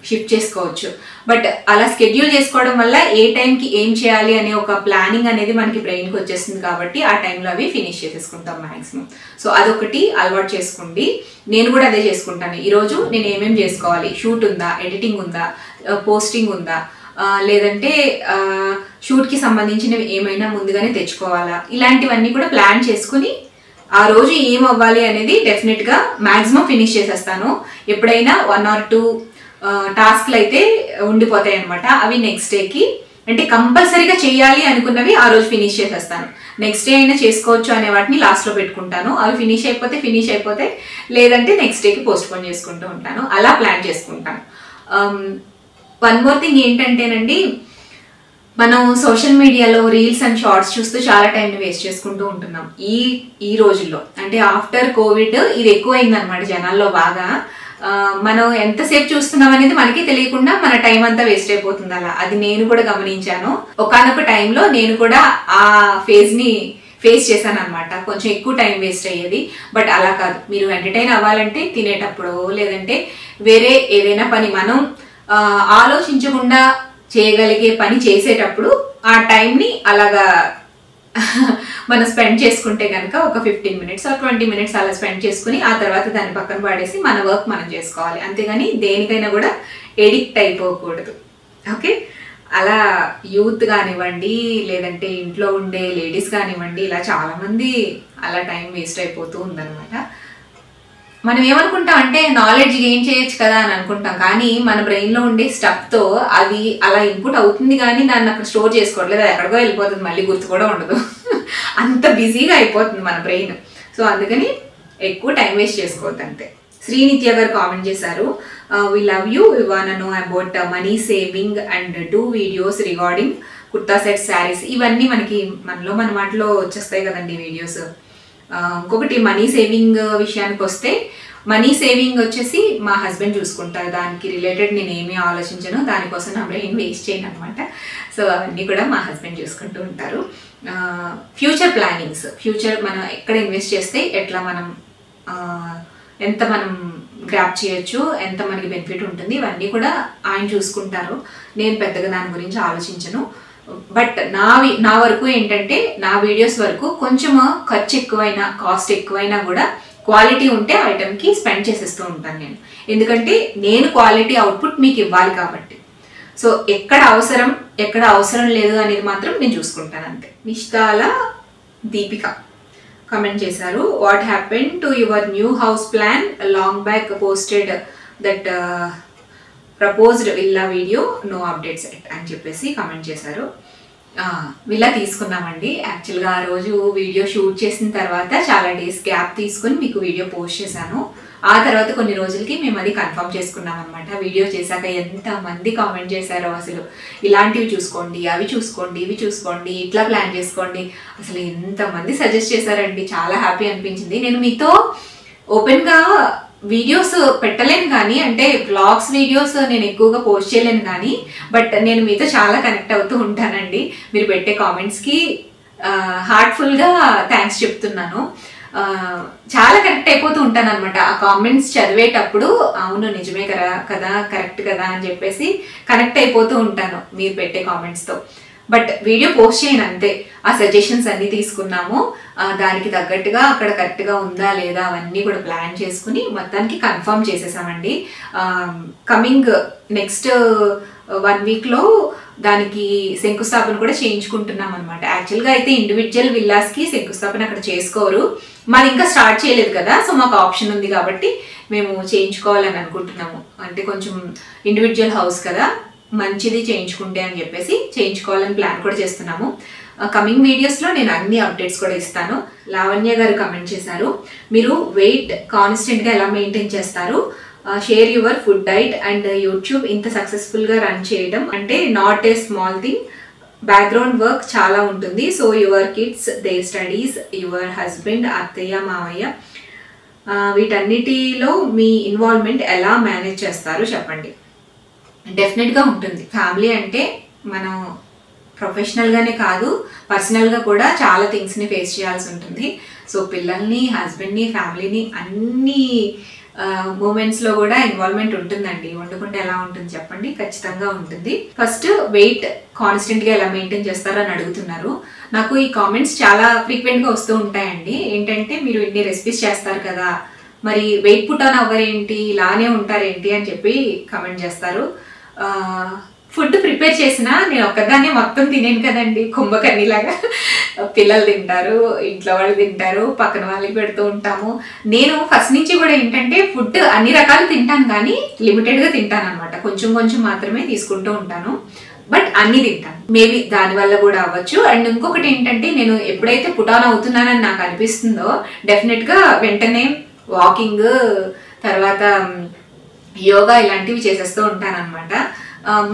షిఫ్ట్ చేసుకోవచ్చు. బట్ అలా స్కెడ్యూల్ చేసుకోవడం వల్ల ఏ టైంకి ఏం చేయాలి అనే ఒక ప్లానింగ్ అనేది మనకి బ్రెయిన్కి వచ్చేస్తుంది కాబట్టి ఆ టైంలో అవి ఫినిష్ చేసేసుకుంటాం మ్యాక్సిమం. సో అదొకటి అలవాటు చేసుకోండి. నేను కూడా అదే చేసుకుంటాను. ఈరోజు నేను ఏమేమి చేసుకోవాలి, షూట్ ఉందా, ఎడిటింగ్ ఉందా, పోస్టింగ్ ఉందా, లేదంటే షూట్కి సంబంధించినవి ఏమైనా ముందుగానే తెచ్చుకోవాలా, ఇలాంటివన్నీ కూడా ప్లాన్ చేసుకుని ఆ రోజు ఏం అవ్వాలి అనేది డెఫినెట్గా మ్యాక్సిమం ఫినిష్ చేసేస్తాను. ఎప్పుడైనా 1 or 2 టాస్క్లు అయితే ఉండిపోతాయి అనమాట. అవి నెక్స్ట్ డేకి, అంటే కంపల్సరీగా చేయాలి అనుకున్నవి ఆ రోజు ఫినిష్ చేసేస్తాను. నెక్స్ట్ డే అయినా చేసుకోవచ్చు అనే వాటిని లాస్ట్లో పెట్టుకుంటాను. అవి ఫినిష్ అయిపోతే లేదంటే నెక్స్ట్ డేకి పోస్ట్ పోన్ చేసుకుంటూ ఉంటాను. అలా ప్లాన్ చేసుకుంటాను. వన్ మోర్ థింగ్ ఏంటంటేనండి, మనం సోషల్ మీడియాలో రీల్స్ అండ్ షార్ట్స్ చూస్తూ చాలా టైంని వేస్ట్ చేసుకుంటూ ఉంటున్నాం ఈ రోజుల్లో. అంటే ఆఫ్టర్ కోవిడ్ ఇది ఎక్కువైంది అనమాట జనాల్లో బాగా. మనం ఎంతసేపు చూస్తున్నాం అనేది మనకి తెలియకుండా మన టైం అంతా వేస్ట్ అయిపోతుంది అలా. అది నేను కూడా గమనించాను. ఒకానొక టైంలో నేను కూడా ఆ ఫేస్ చేశాను అనమాట. కొంచెం ఎక్కువ టైం వేస్ట్ అయ్యేది. బట్ అలా కాదు, మీరు ఎంటర్టైన్ అవ్వాలంటే తినేటప్పుడు, లేదంటే వేరే ఏదైనా పని మనం ఆలోచించకుండా చేయగలిగే పని చేసేటప్పుడు ఆ టైంని అలాగా మనం స్పెండ్ చేసుకుంటే కనుక ఒక 15 minutes or 20 minutes అలా స్పెండ్ చేసుకుని ఆ తర్వాత దాన్ని పక్కన పడేసి మన వర్క్ మనం చేసుకోవాలి. అంతేగాని దేనికైనా కూడా ఎడిక్ట్ అయిపోకూడదు. ఓకే, అలా యూత్ కానివ్వండి, లేదంటే ఇంట్లో ఉండే లేడీస్ కానివ్వండి, ఇలా చాలామంది అలా టైం వేస్ట్ అయిపోతూ ఉందన్నమాట. మనం ఏమనుకుంటాం అంటే నాలెడ్జ్ గెయిన్ చేయొచ్చు కదా అని అనుకుంటాం, కానీ మన బ్రెయిన్లో ఉండే స్టఫ్తో అది అలా ఇన్పుట్ అవుతుంది, కానీ దాన్ని అక్కడ స్టోర్ చేసుకోవట్లేదు, అది ఎక్కడికో వెళ్ళిపోతుంది, మళ్ళీ గుర్తు కూడా ఉండదు. అంత బిజీగా అయిపోతుంది మన బ్రెయిన్. సో అందుకని ఎక్కువ టైం వేస్ట్ చేసుకోవద్దు అంతే. శ్రీనిత్య గారు కామెంట్ చేశారు, we love you, we want know about money saving and do videos regarding kurta set saris. ఇవన్నీ మనకి మనలో మన మాటలో వచ్చేస్తాయి కదండి వీడియోస్. ఇంకొకటి మనీ సేవింగ్ విషయానికి వస్తే, మనీ సేవింగ్ వచ్చేసి మా హస్బెండ్ చూసుకుంటారు, దానికి రిలేటెడ్ నేను ఏమీ ఆలోచించను, దానికోసం నా బ్రెయిన్ వేస్ట్ చేయను అనమాట. సో అవన్నీ కూడా మా హస్బెండ్ చూసుకుంటూ ఉంటారు. ఫ్యూచర్ ప్లానింగ్స్, ఫ్యూచర్ మనం ఎక్కడ ఇన్వెస్ట్ చేస్తే ఎట్లా మనం ఎంత మనం గ్రాప్ చేయొచ్చు, ఎంత మనకి బెనిఫిట్ ఉంటుంది, ఇవన్నీ కూడా ఆయన చూసుకుంటారు. నేను పెద్దగా దాని గురించి ఆలోచించను. బట్ నా వరకు ఏంటంటే, నా వీడియోస్ వరకు కొంచెం ఖర్చు ఎక్కువైనా, కాస్ట్ ఎక్కువైనా కూడా క్వాలిటీ ఉంటే ఐటమ్కి స్పెండ్ చేసేస్తూ ఉంటాను నేను. ఎందుకంటే నేను క్వాలిటీ అవుట్పుట్ మీకు ఇవ్వాలి కాబట్టి. సో ఎక్కడ అవసరం లేదు అనేది మాత్రం నేను చూసుకుంటాను అంతే. నిష్తాల దీపిక కమెంట్ చేశారు, what happen to your new house plan, long back posted that proposed villa video, no updates at అని చెప్పేసి కమెంట్ చేశారు. విల్లా తీసుకున్నామండి. యాక్చువల్గా ఆ రోజు వీడియో షూట్ చేసిన తర్వాత చాలా డేస్ గ్యాప్ తీసుకొని మీకు వీడియో పోస్ట్ చేశాను. ఆ తర్వాత కొన్ని రోజులకి మేము అది కన్ఫర్మ్ చేసుకున్నాం అనమాట. వీడియో చేశాక ఎంతమంది కామెంట్ చేశారో, అసలు ఇలాంటివి చూసుకోండి, అవి చూసుకోండి, ఇవి చూసుకోండి, ఇట్లా ప్లాన్ చేసుకోండి, అసలు ఎంతమంది సజెస్ట్ చేశారండి. చాలా హ్యాపీ అనిపించింది. నేను మీతో ఓపెన్గా వీడియోస్ పెట్టలేను కానీ, అంటే వ్లాగ్స్ వీడియోస్ నేను ఎక్కువగా పోస్ట్ చేయలేను కానీ, బట్ నేను మీతో చాలా కనెక్ట్ అవుతూ ఉంటానండి. మీరు పెట్టే కామెంట్స్కి హార్ట్ఫుల్గా థ్యాంక్స్ చెప్తున్నాను. చాలా కనెక్ట్ అయిపోతూ ఉంటాను అనమాట. ఆ కామెంట్స్ చదివేటప్పుడు అవును నిజమే కదా కరెక్ట్ కదా అని చెప్పేసి కనెక్ట్ అయిపోతూ ఉంటాను మీరు పెట్టే కామెంట్స్తో. బట్ వీడియో పోస్ట్ చేయను అంతే. ఆ సజెషన్స్ అన్నీ తీసుకున్నాము, దానికి తగ్గట్టుగా అక్కడ కరెక్ట్గా ఉందా లేదా అవన్నీ కూడా ప్లాన్ చేసుకుని మొత్తానికి కన్ఫర్మ్ చేసేసామండి. కమింగ్ నెక్స్ట్ 1 వీక్లో దానికి శంకుస్థాపన కూడా చేయించుకుంటున్నాం అనమాట. యాక్చువల్గా అయితే ఇండివిజువల్ విల్లాస్కి శంకుస్థాపన అక్కడ చేసుకోరు, మాది ఇంకా స్టార్ట్ చేయలేదు కదా, సో మాకు ఆప్షన్ ఉంది కాబట్టి మేము చేయించుకోవాలని అనుకుంటున్నాము. అంటే కొంచెం ఇండివిజువల్ హౌస్ కదా, మంచిది చేయించుకుంటే అని చెప్పేసి చేయించుకోవాలని ప్లాన్ కూడా చేస్తున్నాము. కమింగ్ వీడియోస్లో నేను అన్ని అప్డేట్స్ కూడా ఇస్తాను. లావణ్య గారు కమెంట్ చేశారు, మీరు వెయిట్ కాన్స్టెంట్గా ఎలా మెయింటైన్ చేస్తారు, share your food diet and YouTube ఇంత సక్సెస్ఫుల్గా రన్ చేయడం అంటే not a small thing, background work చాలా ఉంటుంది. So your kids, their studies, your husband, అత్తయ్య, మావయ్య, వీటన్నిటిలో మీ ఇన్వాల్వ్మెంట్ ఎలా మేనేజ్ చేస్తారు చెప్పండి. డెఫినెట్గా ఉంటుంది. ఫ్యామిలీ అంటే మనం ప్రొఫెషనల్గానే కాదు, పర్సనల్గా కూడా చాలా థింగ్స్ని ఫేస్ చేయాల్సి ఉంటుంది. సో పిల్లల్ని, హస్బెండ్ని, ఫ్యామిలీని అన్ని మూమెంట్స్లో కూడా ఇన్వాల్వ్మెంట్ ఉంటుందండి. వండుకుంటే ఎలా ఉంటుంది చెప్పండి, ఖచ్చితంగా ఉంటుంది. ఫస్ట్ వెయిట్ కాన్స్టెంట్గా ఎలా మెయింటైన్ చేస్తారని అడుగుతున్నారు. నాకు ఈ కామెంట్స్ చాలా ఫ్రీక్వెంట్గా వస్తూ ఉంటాయండి. ఏంటంటే మీరు ఇన్ని రెసిపీస్ చేస్తారు కదా, మరి వెయిట్ పుట్ ఆన్ అవ్వరేంటి, ఇలానే ఉంటారేంటి అని చెప్పి కామెంట్ చేస్తారు. ఫుడ్ ప్రిపేర్ చేసినా నేను ఒక్కదాన్నే మొత్తం తినేను కదండి, కుంభకర్ణిలాగా. పిల్లలు తింటారు, ఇంట్లో వాళ్ళు తింటారు, పక్కన వాళ్ళకి పెడుతూ ఉంటాము. నేను ఫస్ట్ నుంచి కూడా ఏంటంటే ఫుడ్ అన్ని రకాలు తింటాను కానీ లిమిటెడ్గా తింటాను అనమాట. కొంచెం కొంచెం మాత్రమే తీసుకుంటూ ఉంటాను, బట్ అన్ని తింటాను. మేబీ దానివల్ల కూడా అవ్వచ్చు. అండ్ ఇంకొకటి ఏంటంటే, నేను ఎప్పుడైతే పుటాన్ అవుతున్నానని నాకు అనిపిస్తుందో డెఫినెట్గా వెంటనే వాకింగ్, తర్వాత యోగా ఇలాంటివి చేసేస్తూ ఉంటాను అనమాట.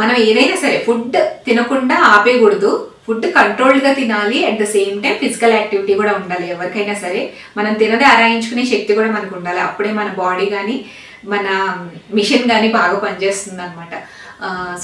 మనం ఏదైనా సరే ఫుడ్ తినకుండా ఆపేయకూడదు, ఫుడ్ కంట్రోల్డ్గా తినాలి. At the same time physical activity కూడా ఉండాలి. ఎవరికైనా సరే మనం తినదే ఆరాయించుకునే శక్తి కూడా మనకు ఉండాలి. అప్పుడే మన బాడీ కానీ మన మిషన్ కానీ బాగా పనిచేస్తుంది అనమాట.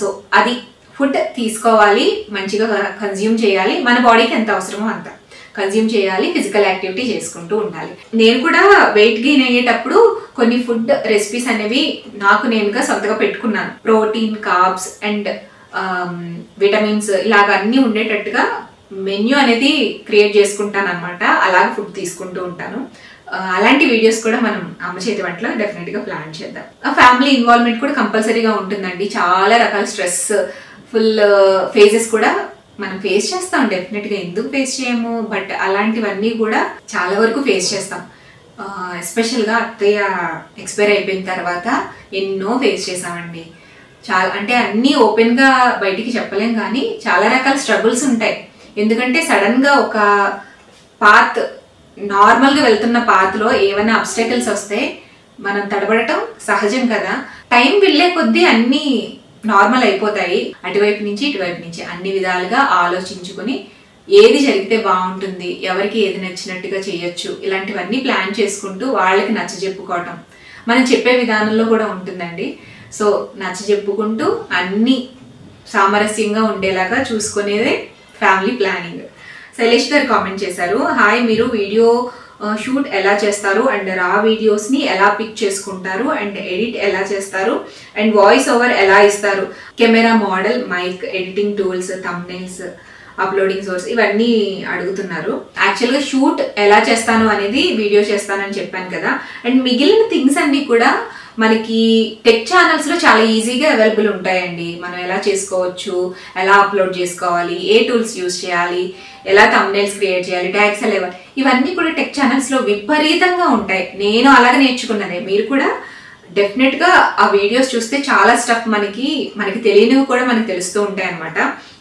సో అది ఫుడ్ తీసుకోవాలి, మంచిగా కన్జ్యూమ్ చేయాలి, మన బాడీకి ఎంత అవసరమో అంత కన్జ్యూమ్ చేయాలి, ఫిజికల్ యాక్టివిటీ చేసుకుంటూ ఉండాలి. నేను కూడా వెయిట్ గెయిన్ అయ్యేటప్పుడు కొన్ని ఫుడ్ రెసిపీస్ అనేవి నాకు నేనుగా సొంతగా పెట్టుకున్నాను. ప్రోటీన్, కార్బ్స్ అండ్ విటమిన్స్ ఇలాగ అన్నీ ఉండేటట్టుగా మెన్యూ అనేది క్రియేట్ చేసుకుంటాను అనమాట. అలాగే ఫుడ్ తీసుకుంటూ ఉంటాను. అలాంటి వీడియోస్ కూడా మనం అమ్మ చేతి వంటలో డెఫినెట్గా ప్లాన్ చేద్దాం. ఫ్యామిలీ ఇన్వాల్వ్మెంట్ కూడా కంపల్సరీగా ఉంటుందండి. చాలా రకాల స్ట్రెస్ ఫుల్ ఫేజెస్ కూడా మనం ఫేస్ చేస్తాం డెఫినెట్గా, ఎందుకు ఫేస్ చేయము, బట్ అలాంటివన్నీ కూడా చాలా వరకు ఫేస్ చేస్తాం. ఎస్పెషల్గా అత్తయ్య ఎక్స్పైర్ అయిపోయిన తర్వాత ఎన్నో ఫేస్ చేసామండి. చాలా అంటే అన్నీ ఓపెన్గా బయటికి చెప్పలేం, కానీ చాలా రకాల స్ట్రగుల్స్ ఉంటాయి. ఎందుకంటే సడన్గా ఒక పాత్ నార్మల్గా వెళ్తున్న పాత్లో ఏమైనా అబ్స్టకల్స్ వస్తే మనం తడబడటం సహజం కదా. టైం వెళ్ళే కొద్దీ అన్నీ నార్మల్ అయిపోతాయి. అటువైపు నుంచి ఇటువైపు నుంచి అన్ని విధాలుగా ఆలోచించుకొని ఏది జరిగితే బాగుంటుంది, ఎవరికి ఏది నచ్చినట్టుగా చేయొచ్చు, ఇలాంటివన్నీ ప్లాన్ చేసుకుంటూ వాళ్ళకి నచ్చజెప్పుకోవటం మనం చెప్పే విధానంలో కూడా ఉంటుందండి. సో నచ్చజెప్పుకుంటూ అన్నీ సామరస్యంగా ఉండేలాగా చూసుకునేదే ఫ్యామిలీ ప్లానింగ్. శైలేష్ గారు కామెంట్ చేశారు, హాయ్, మీరు వీడియో షూట్ ఎలా చేస్తారు అండ్ రా వీడియోస్ని ఎలా పిక్ చేసుకుంటారు అండ్ ఎడిట్ ఎలా చేస్తారు అండ్ వాయిస్ ఓవర్ ఎలా ఇస్తారు, camera model, mic, editing tools, thumbnails, uploading source, ఇవన్నీ అడుగుతున్నారు. యాక్చువల్గా షూట్ ఎలా చేస్తాను అనేది వీడియో చేస్తానని చెప్పాను కదా. అండ్ మిగిలిన థింగ్స్ అన్నీ కూడా మనకి టెక్ ఛానల్స్లో చాలా ఈజీగా అవైలబుల్ ఉంటాయండి. మనం ఎలా చేసుకోవచ్చు, ఎలా అప్లోడ్ చేసుకోవాలి, ఏ టూల్స్ యూజ్ చేయాలి, ఎలా థంబ్నెయిల్స్ క్రియేట్ చేయాలి, ట్యాగ్స్ ఎలా ఇవ్వాలి, ఇవన్నీ కూడా టెక్ ఛానల్స్లో విపరీతంగా ఉంటాయి. నేను అలాగే నేర్చుకున్నదే, మీరు కూడా డెఫినెట్గా ఆ వీడియోస్ చూస్తే చాలా స్టఫ్ మనకి తెలియనివి కూడా మనకి తెలుస్తూ ఉంటాయి అనమాట.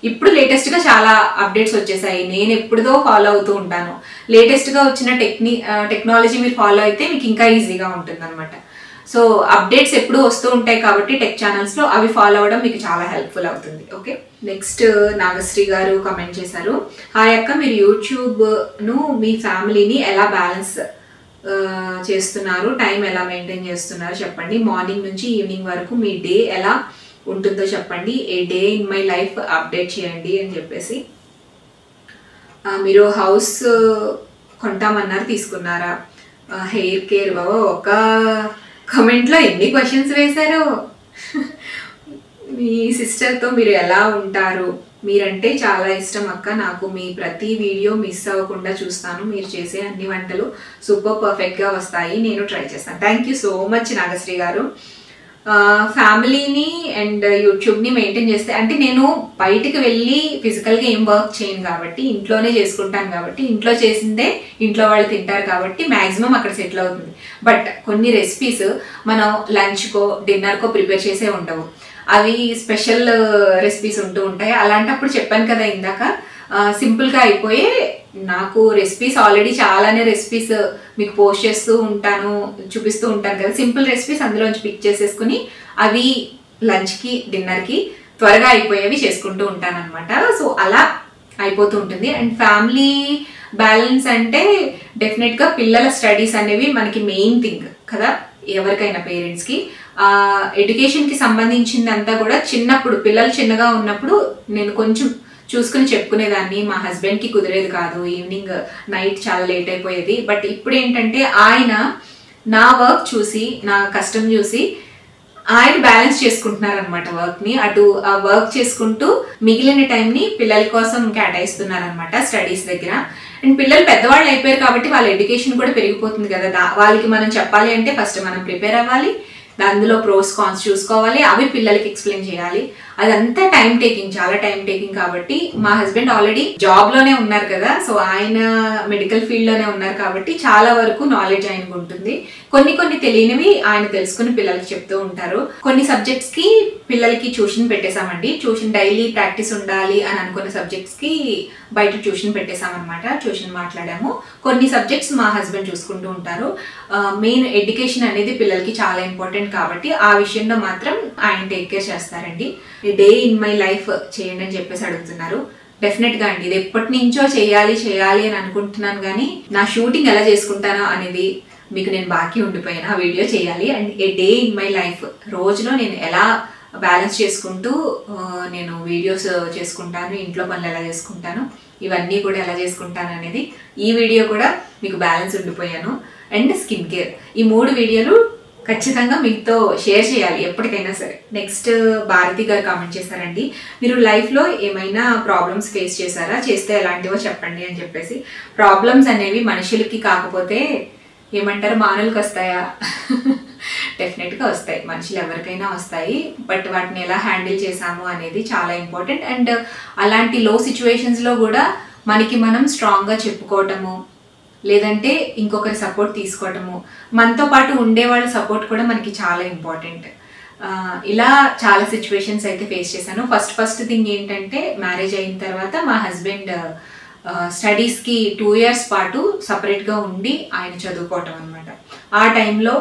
ఇప్పుడు లేటెస్ట్గా చాలా అప్డేట్స్ వచ్చేసాయి. నేను ఎప్పుడుదో ఫాలో అవుతూ ఉంటాను. లేటెస్ట్గా వచ్చిన టెక్నాలజీ మీరు ఫాలో అయితే మీకు ఇంకా ఈజీగా ఉంటుంది అనమాట. సో అప్డేట్స్ ఎప్పుడు వస్తూ ఉంటాయి కాబట్టి టెక్ ఛానల్స్లో అవి ఫాలో అవ్వడం మీకు చాలా హెల్ప్ఫుల్ అవుతుంది. ఓకే, నెక్స్ట్ నాగశ్రీ గారు కామెంట్ చేశారు, హాయ్ అక్క, మీరు యూట్యూబ్ను మీ ఫ్యామిలీని ఎలా బ్యాలెన్స్ చేస్తున్నారు, టైం ఎలా మెయింటైన్ చేస్తున్నారు చెప్పండి, మార్నింగ్ నుంచి ఈవినింగ్ వరకు మీ డే ఎలా ఉంటుందో చెప్పండి, a day in my life update చేయండి అని చెప్పేసి. మీరు హౌస్ కొంటామన్నారు, తీసుకున్నారా, హెయిర్ కేర్, ఒక కామెంట్లో ఎన్ని క్వశ్చన్స్ వేశారు. మీ సిస్టర్తో మీరు ఎలా ఉంటారు, మీరంటే చాలా ఇష్టం అక్క, నాకు మీ ప్రతి వీడియో మిస్ అవ్వకుండా చూస్తాను, మీరు చేసే అన్ని వంటలు సూపర్ పర్ఫెక్ట్గా వస్తాయి, నేను ట్రై చేస్తాను. Thank you so much Nagasri గారు. ఫ్యామిలీని అండ్ యూట్యూబ్ని మెయింటైన్ చేస్తే, అంటే నేను బయటికి వెళ్ళి ఫిజికల్గా ఏం వర్క్ చేయను కాబట్టి ఇంట్లోనే చేసుకుంటాను కాబట్టి, ఇంట్లో చేసిందే ఇంట్లో వాళ్ళు తింటారు కాబట్టి మ్యాక్సిమం అక్కడ సెటిల్ అవుతుంది. బట్ కొన్ని రెసిపీస్ మనం లంచ్కో డిన్నర్కో ప్రిపేర్ చేసే ఉండవు, అవి స్పెషల్ రెసిపీస్ ఉంటూ ఉంటాయి. అలాంటప్పుడు చెప్పాను కదా ఇందాక, సింపుల్గా అయిపోయే నాకు రెసిపీస్ ఆల్రెడీ చాలానే రెసిపీస్ మీకు పోస్ట్ చేస్తూ ఉంటాను, చూపిస్తూ ఉంటాను కదా, సింపుల్ రెసిపీస్ అందులోంచి పిక్ చేసేసుకుని అవి లంచ్కి డిన్నర్కి త్వరగా అయిపోయేవి చేసుకుంటూ ఉంటాను అనమాట. సో అలా అయిపోతూ ఉంటుంది. అండ్ ఫ్యామిలీ బ్యాలెన్స్ అంటే డెఫినెట్గా పిల్లల స్టడీస్ అనేవి మనకి మెయిన్ థింగ్ కదా, ఎవరికైనా పేరెంట్స్కి. ఎడ్యుకేషన్కి సంబంధించిందంతా కూడా చిన్నప్పుడు, పిల్లలు చిన్నగా ఉన్నప్పుడు నేను కొంచెం చూసుకుని చెప్పుకునేదాన్ని. మా హస్బెండ్కి కుదిరేది కాదు, ఈవినింగ్ నైట్ చాలా లేట్ అయిపోయేది. బట్ ఇప్పుడు ఏంటంటే ఆయన నా వర్క్ చూసి, నా కష్టం చూసి ఆయన బ్యాలెన్స్ చేసుకుంటున్నారు అనమాట వర్క్ని. అటు ఆ వర్క్ చేసుకుంటూ మిగిలిన టైంని పిల్లల కోసం కేటాయిస్తున్నారు అనమాట స్టడీస్ దగ్గర. అండ్ పిల్లలు పెద్దవాళ్ళు అయిపోయారు కాబట్టి వాళ్ళ ఎడ్యుకేషన్ కూడా పెరిగిపోతుంది కదా. వాళ్ళకి మనం చెప్పాలి అంటే ఫస్ట్ మనం ప్రిపేర్ అవ్వాలి, అందులో ప్రోస్ కాన్స్ చూసుకోవాలి, అవి పిల్లలకి ఎక్స్ప్లెయిన్ చేయాలి. అదంతా టైం టేకింగ్, చాలా టైం టేకింగ్. కాబట్టి మా హస్బెండ్ ఆల్రెడీ జాబ్ లోనే ఉన్నారు కదా, సో ఆయన మెడికల్ ఫీల్డ్ లోనే ఉన్నారు కాబట్టి చాలా వరకు నాలెడ్జ్ ఆయనకు ఉంటుంది. కొన్ని తెలియనివి ఆయన తెలుసుకుని పిల్లలకి చెప్తూ ఉంటారు. కొన్ని సబ్జెక్ట్స్ కి పిల్లలకి ట్యూషన్ పెట్టేశామండి. ట్యూషన్ డైలీ ప్రాక్టీస్ ఉండాలి అని అనుకున్న సబ్జెక్ట్స్ కి బయట ట్యూషన్ పెట్టేశామన్నమాట. ట్యూషన్ మాట్లాడాము. కొన్ని సబ్జెక్ట్స్ మా హస్బెండ్ చూసుకుంటూ ఉంటారు. మెయిన్ ఎడ్యుకేషన్ అనేది పిల్లలకి చాలా ఇంపార్టెంట్ కాబట్టి ఆ విషయంలో మాత్రం ఆయన టేక్ కేర్ చేస్తారండి. డే ఇన్ మై లైఫ్ చేయండి అని చెప్పేసి అడుగుతున్నారు. డెఫినెట్గా అండి, ఇది ఎప్పటి నుంచో చేయాలి అని అనుకుంటున్నాను, కానీ నా షూటింగ్ ఎలా చేసుకుంటానో అనేది మీకు నేను బాకీ ఉండిపోయిన వీడియో చేయాలి. And A day in my life, రోజులో నేను ఎలా బ్యాలెన్స్ చేసుకుంటూ నేను వీడియోస్ చేసుకుంటాను, ఇంట్లో పనులు ఎలా చేసుకుంటాను, ఇవన్నీ కూడా ఎలా చేసుకుంటాను అనేది ఈ వీడియో కూడా మీకు బ్యాలెన్స్ ఉండిపోయాను. అండ్ స్కిన్ కేర్, ఈ 3 వీడియోలు ఖచ్చితంగా మీతో షేర్ చేయాలి ఎప్పటికైనా సరే. నెక్స్ట్ భారతి గారు కామెంట్ చేశారండి, మీరు లైఫ్లో ఏమైనా ప్రాబ్లమ్స్ ఫేస్ చేశారా, చేస్తే ఎలాంటివో చెప్పండి అని చెప్పేసి. ప్రాబ్లమ్స్ అనేవి మనుషులకి కాకపోతే ఏమంటారు, మానవులకి వస్తాయా? డెఫినెట్గా వస్తాయి, మనుషులు ఎవరికైనా వస్తాయి. బట్ వాటిని ఎలా హ్యాండిల్ చేసాము అనేది చాలా ఇంపార్టెంట్. అండ్ అలాంటి లో సిచ్యువేషన్స్లో కూడా మనకి మనం స్ట్రాంగ్గా చెప్పుకోవటము, లేదంటే ఇంకొకరి సపోర్ట్ తీసుకోవటము, మనతో పాటు ఉండేవాళ్ళ సపోర్ట్ కూడా మనకి చాలా ఇంపార్టెంట్. ఇలా చాలా సిచ్యువేషన్స్ అయితే ఫేస్ చేశాను. ఫస్ట్ థింగ్ ఏంటంటే, మ్యారేజ్ అయిన తర్వాత మా హస్బెండ్ స్టడీస్కి 2 years పాటు సపరేట్గా ఉండి ఆయన చదువుకోవటం అనమాట. ఆ టైంలో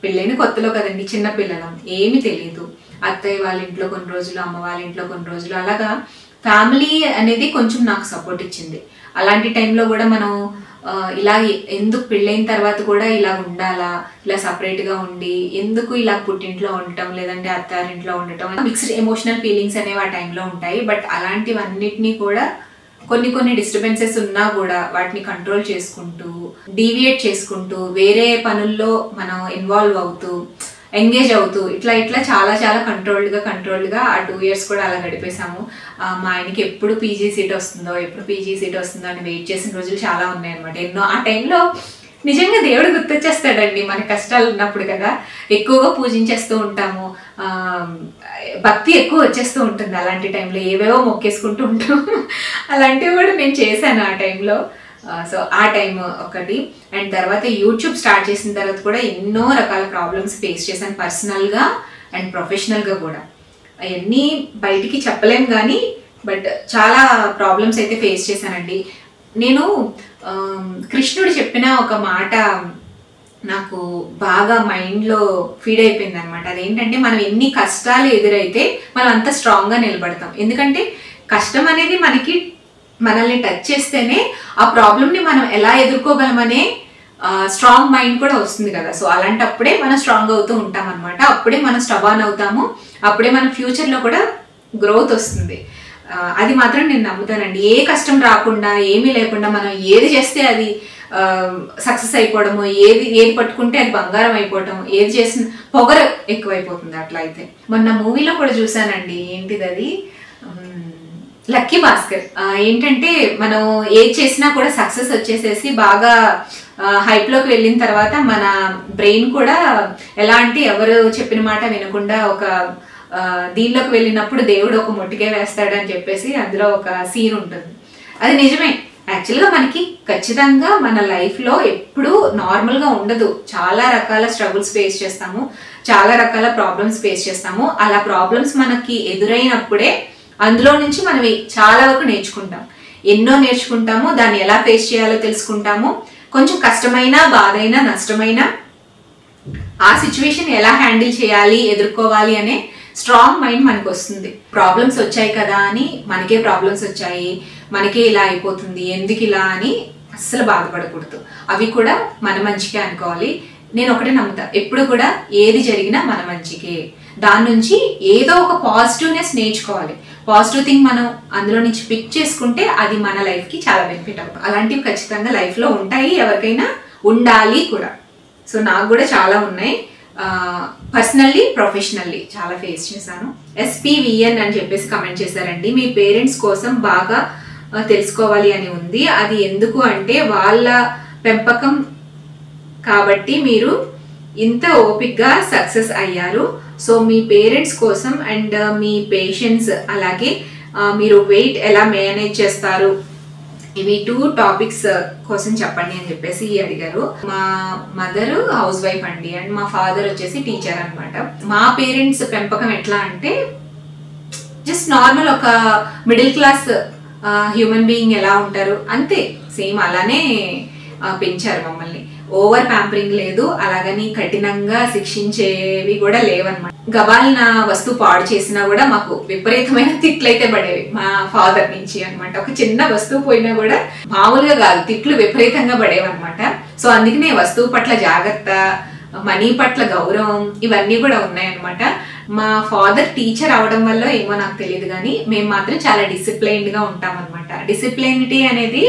పెళ్ళైన కొత్తలో కదండి, చిన్నపిల్లలం, ఏమీ తెలియదు. అత్తయ్య వాళ్ళ ఇంట్లో కొన్ని రోజులు, అమ్మ వాళ్ళ ఇంట్లో కొన్ని రోజులు, అలాగా ఫ్యామిలీ అనేది కొంచెం నాకు సపోర్ట్ ఇచ్చింది. అలాంటి టైంలో కూడా మనం ఇలా ఎందుకు పెళ్ళైన తర్వాత కూడా ఇలా ఉండాలా, ఇలా సపరేట్గా ఉండి ఎందుకు ఇలా పుట్టింట్లో ఉండటం, లేదంటే అత్తారింట్లో ఉండటం, మిక్స్డ్ ఎమోషనల్ ఫీలింగ్స్ అనేవి ఆ టైంలో ఉంటాయి. బట్ అలాంటివన్నిటినీ కూడా కొన్ని డిస్టర్బెన్సెస్ ఉన్నా కూడా వాటిని కంట్రోల్ చేసుకుంటూ, డీవియేట్ చేసుకుంటూ, వేరే పనుల్లో మనం ఇన్వాల్వ్ అవుతూ, ఎంగేజ్ అవుతూ, ఇట్లా చాలా కంట్రోల్డ్గా ఆ 2 years కూడా అలా గడిపేశాము. మా ఆయనకి ఎప్పుడు పీజీ సీట్ వస్తుందో అని వెయిట్ చేసిన రోజులు చాలా ఉన్నాయన్నమాట. ఎన్నో ఆ టైంలో నిజంగా దేవుడు గుర్తొచ్చేస్తాడండి మన కష్టాలు ఉన్నప్పుడు కదా. ఎక్కువగా పూజించేస్తూ ఉంటాము, భక్తి ఎక్కువ వచ్చేస్తూ ఉంటుంది అలాంటి టైంలో, ఏవేవో మొక్కేసుకుంటూ ఉంటాము. అలాంటివి కూడా నేను చేశాను ఆ టైంలో. సో ఆ టైం ఒకటి. అండ్ తర్వాత యూట్యూబ్ స్టార్ట్ చేసిన తర్వాత కూడా ఎన్నో రకాల ప్రాబ్లమ్స్ ఫేస్ చేశాను, పర్సనల్గా అండ్ ప్రొఫెషనల్గా కూడా. అవన్నీ బయటికి చెప్పలేం కానీ బట్ చాలా ప్రాబ్లమ్స్ అయితే ఫేస్ చేశానండి. నేను కృష్ణుడు చెప్పిన ఒక మాట నాకు బాగా మైండ్లో ఫీడ్ అయిపోయింది అనమాట. అదేంటంటే, మనం ఎన్ని కష్టాలు ఎదురైతే మనం అంత స్ట్రాంగ్గా నిలబడతాం. ఎందుకంటే కష్టం అనేది మనల్ని టచ్ చేస్తేనే ఆ ప్రాబ్లమ్ని మనం ఎలా ఎదుర్కోగలమనే స్ట్రాంగ్ మైండ్ కూడా వస్తుంది కదా. సో అలాంటప్పుడే మనం స్ట్రాంగ్ అవుతూ ఉంటాం అనమాట. అప్పుడే మనం స్టబాన్ అవుతాము, అప్పుడే మన ఫ్యూచర్లో కూడా గ్రోత్ వస్తుంది. అది మాత్రం నేను నమ్ముతానండి. ఏ కష్టం రాకుండా, ఏమీ లేకుండా మనం ఏది చేస్తే అది సక్సెస్ అయిపోవడము, ఏది పట్టుకుంటే అది బంగారం అయిపోవటం, ఏది చేసిన పొగరు ఎక్కువైపోతుంది. అట్లా అయితే మొన్న మూవీలో కూడా చూసానండి, ఏంటిది అది, లక్కీ భాస్కర్. ఏంటంటే, మనం ఏది చేసినా కూడా సక్సెస్ వచ్చేసేసి బాగా హైప్లోకి వెళ్ళిన తర్వాత మన బ్రెయిన్ కూడా ఎలా అంటే, ఎవరు చెప్పిన మాట వినకుండా ఒక దీనిలోకి వెళ్ళినప్పుడు దేవుడు ఒక మొట్టికే వేస్తాడని చెప్పేసి అందులో ఒక సీన్ ఉంటుంది. అది నిజమే. యాక్చువల్గా మనకి ఖచ్చితంగా మన లైఫ్లో ఎప్పుడూ నార్మల్గా ఉండదు. చాలా రకాల స్ట్రగుల్స్ ఫేస్ చేస్తాము, చాలా రకాల ప్రాబ్లమ్స్ ఫేస్ చేస్తాము. అలా ప్రాబ్లమ్స్ మనకి ఎదురైనప్పుడే అందులో నుంచి మనం చాలా వరకు నేర్చుకుంటాం. ఎన్నో నేర్చుకుంటాము, దాన్ని ఎలా ఫేస్ చేయాలో తెలుసుకుంటాము. కొంచెం కష్టమైన, బాధైన, నష్టమైన ఆ సిచ్యువేషన్ ఎలా హ్యాండిల్ చేయాలి, ఎదుర్కోవాలి అనే స్ట్రాంగ్ మైండ్ మనకు వస్తుంది. ప్రాబ్లమ్స్ వచ్చాయి కదా అని మనకే ప్రాబ్లమ్స్ వచ్చాయి, మనకే ఇలా అయిపోతుంది, ఎందుకు ఇలా అని అస్సలు బాధపడకూడదు. అవి కూడా మన మంచికే అనుకోవాలి. నేను ఒకటే నమ్ముతా, ఎప్పుడు కూడా ఏది జరిగినా మన మంచికే. దాని నుంచి ఏదో ఒక పాజిటివ్నెస్ నేర్చుకోవాలి. పాజిటివ్ థింగ్ మనం అందులో నుంచి పిక్ చేసుకుంటే అది మన లైఫ్కి చాలా బెనిఫిట్ అవుతుంది. అలాంటివి ఖచ్చితంగా లైఫ్లో ఉంటాయి, ఎవరికైనా ఉండాలి కూడా. సో నాకు కూడా చాలా ఉన్నాయి. పర్సనల్లీ, ప్రొఫెషనల్లీ చాలా ఫేస్ చేశాను. SPVN అని చెప్పేసి కమెంట్ చేశారండి. మీ పేరెంట్స్ కోసం బాగా తెలుసుకోవాలి అని ఉంది. అది ఎందుకు అంటే, వాళ్ళ పెంపకం కాబట్టి మీరు ఇంత ఓపిక్గా సక్సెస్ అయ్యారు. సో మీ పేరెంట్స్ కోసం అండ్ మీ పేషెన్స్, అలాగే మీరు వెయిట్ ఎలా మేనేజ్ చేస్తారు, ఇవి 2 టాపిక్స్ కోసం చెప్పండి అని చెప్పేసి అడిగారు. మా మదర్ హౌస్ వైఫ్ అండి, అండ్ మా ఫాదర్ వచ్చేసి టీచర్ అనమాట. మా పేరెంట్స్ పెంపకం ఎట్లా అంటే, జస్ట్ నార్మల్ ఒక మిడిల్ క్లాస్ హ్యూమన్ బీయింగ్ ఎలా ఉంటారు అంతే, సేమ్ అలానే పెంచారు మమ్మల్ని. ఓవర్ ప్యాంపరింగ్ లేదు, అలాగని కఠినంగా శిక్షించేవి కూడా లేవన్నమాట. గబాల్న వస్తువు పాడు చేసినా కూడా మాకు విపరీతమైన తిట్లయితే పడేవి మా ఫాదర్ నుంచి అనమాట. ఒక చిన్న వస్తువు పోయినా కూడా మామూలుగా కాదు, తిట్లు విపరీతంగా పడేవి అనమాట. సో అందుకనే వస్తువు పట్ల జాగ్రత్త, మనీ పట్ల గౌరవం, ఇవన్నీ కూడా ఉన్నాయన్నమాట. మా ఫాదర్ టీచర్ అవడం వల్ల ఏమో నాకు తెలియదు కానీ మేము మాత్రం చాలా డిసిప్లైన్డ్గా ఉంటాం అనమాట. డిసిప్లైనిటీ అనేది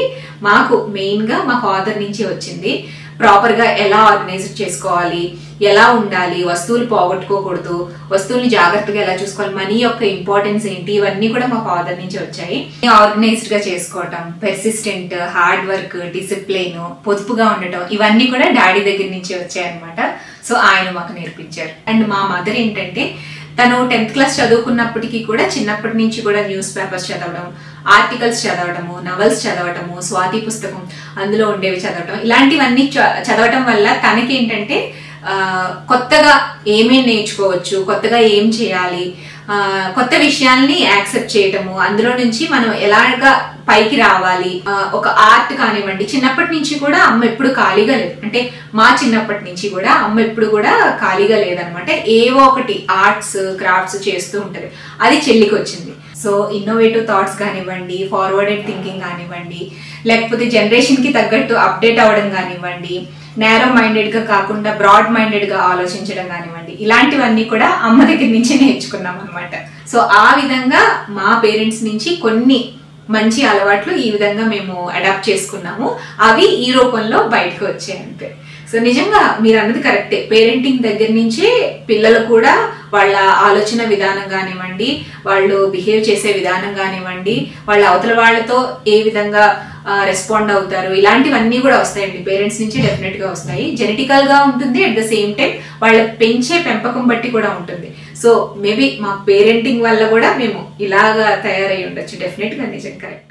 మాకు మెయిన్గా మా ఫాదర్ నుంచి వచ్చింది. ప్రాపర్గా ఎలా ఆర్గనైజ్ చేసుకోవాలి, ఎలా ఉండాలి, వస్తువులు పోగొట్టుకోకూడదు, వస్తువుల్ని జాగ్రత్తగా ఎలా చూసుకోవాలి, మనీ యొక్క ఇంపార్టెన్స్ ఏంటి, ఇవన్నీ కూడా మా ఫాదర్ నుంచి వచ్చాయి. ఆర్గనైజ్డ్గా చేసుకోవటం, పెర్సిస్టెంట్, హార్డ్ వర్క్, డిసిప్లైన్, పొదుపుగా ఉండటం, ఇవన్నీ కూడా డాడీ దగ్గర నుంచి వచ్చాయి అనమాట. సో ఆయన మాకు నేర్పించారు. అండ్ మా మదర్ ఏంటంటే తను 10th క్లాస్ చదువుకున్నప్పటికీ కూడా చిన్నప్పటి నుంచి కూడా న్యూస్ పేపర్స్ చదవడం, ఆర్టికల్స్ చదవడము, నవల్స్ చదవటము, స్వాతి పుస్తకం అందులో ఉండేవి చదవటం, ఇలాంటివన్నీ చదవటం వల్ల తనకి ఏంటంటే కొత్తగా ఏమేమి నేర్చుకోవచ్చు, కొత్తగా ఏం చేయాలి, కొత్త విషయాల్ని యాక్సెప్ట్ చేయటము, అందులో నుంచి మనం ఎలాగా పైకి రావాలి, ఒక ఆర్ట్ కానివ్వండి. చిన్నప్పటి నుంచి కూడా అమ్మ ఎప్పుడు ఖాళీగా లేదు, అంటే మా చిన్నప్పటి నుంచి కూడా అమ్మ ఎప్పుడు కూడా ఖాళీగా లేదనమాట. ఏవో ఒకటి ఆర్ట్స్ క్రాఫ్ట్స్ చేస్తూ ఉంటది. అది చెల్లికి వచ్చింది. సో ఇన్నోవేటివ్ థాట్స్ కానివ్వండి, ఫార్వర్డెడ్ థింకింగ్ కానివ్వండి, లేకపోతే జనరేషన్ కి తగ్గట్టు అప్డేట్ అవ్వడం కానివ్వండి, నేరో మైండెడ్ గా కాకుండా బ్రాడ్ మైండెడ్ గా ఆలోచించడం కానివ్వండి, ఇలాంటివన్నీ కూడా అమ్మ దగ్గర నుంచి నేర్చుకున్నాం అనమాట. సో ఆ విధంగా మా పేరెంట్స్ నుంచి కొన్ని మంచి అలవాట్లు ఈ విధంగా మేము అడాప్ట్ చేసుకున్నాము. అవి ఈ రూపంలో బయటకు వచ్చాయి అంతే. సో నిజంగా మీరు అన్నది కరెక్టే. పేరెంటింగ్ దగ్గర నుంచే పిల్లలు కూడా వాళ్ళ ఆలోచన విధానం కానివ్వండి, వాళ్ళు బిహేవ్ చేసే విధానం కానివ్వండి, వాళ్ళ అవతల వాళ్ళతో ఏ విధంగా రెస్పాండ్ అవుతారు, ఇలాంటివన్నీ కూడా వస్తాయండి. పేరెంట్స్ నుంచి డెఫినెట్ గా వస్తాయి. జెనెటికల్ గా ఉంటుంది, అట్ ద సేమ్ టైం వాళ్ళ పెంచే పెంపకం బట్టి కూడా ఉంటుంది. సో మేబీ మా పేరెంటింగ్ వల్ల కూడా మేము ఇలాగా తయారై ఉండొచ్చు. డెఫినెట్ గా నిజం కరెక్ట్.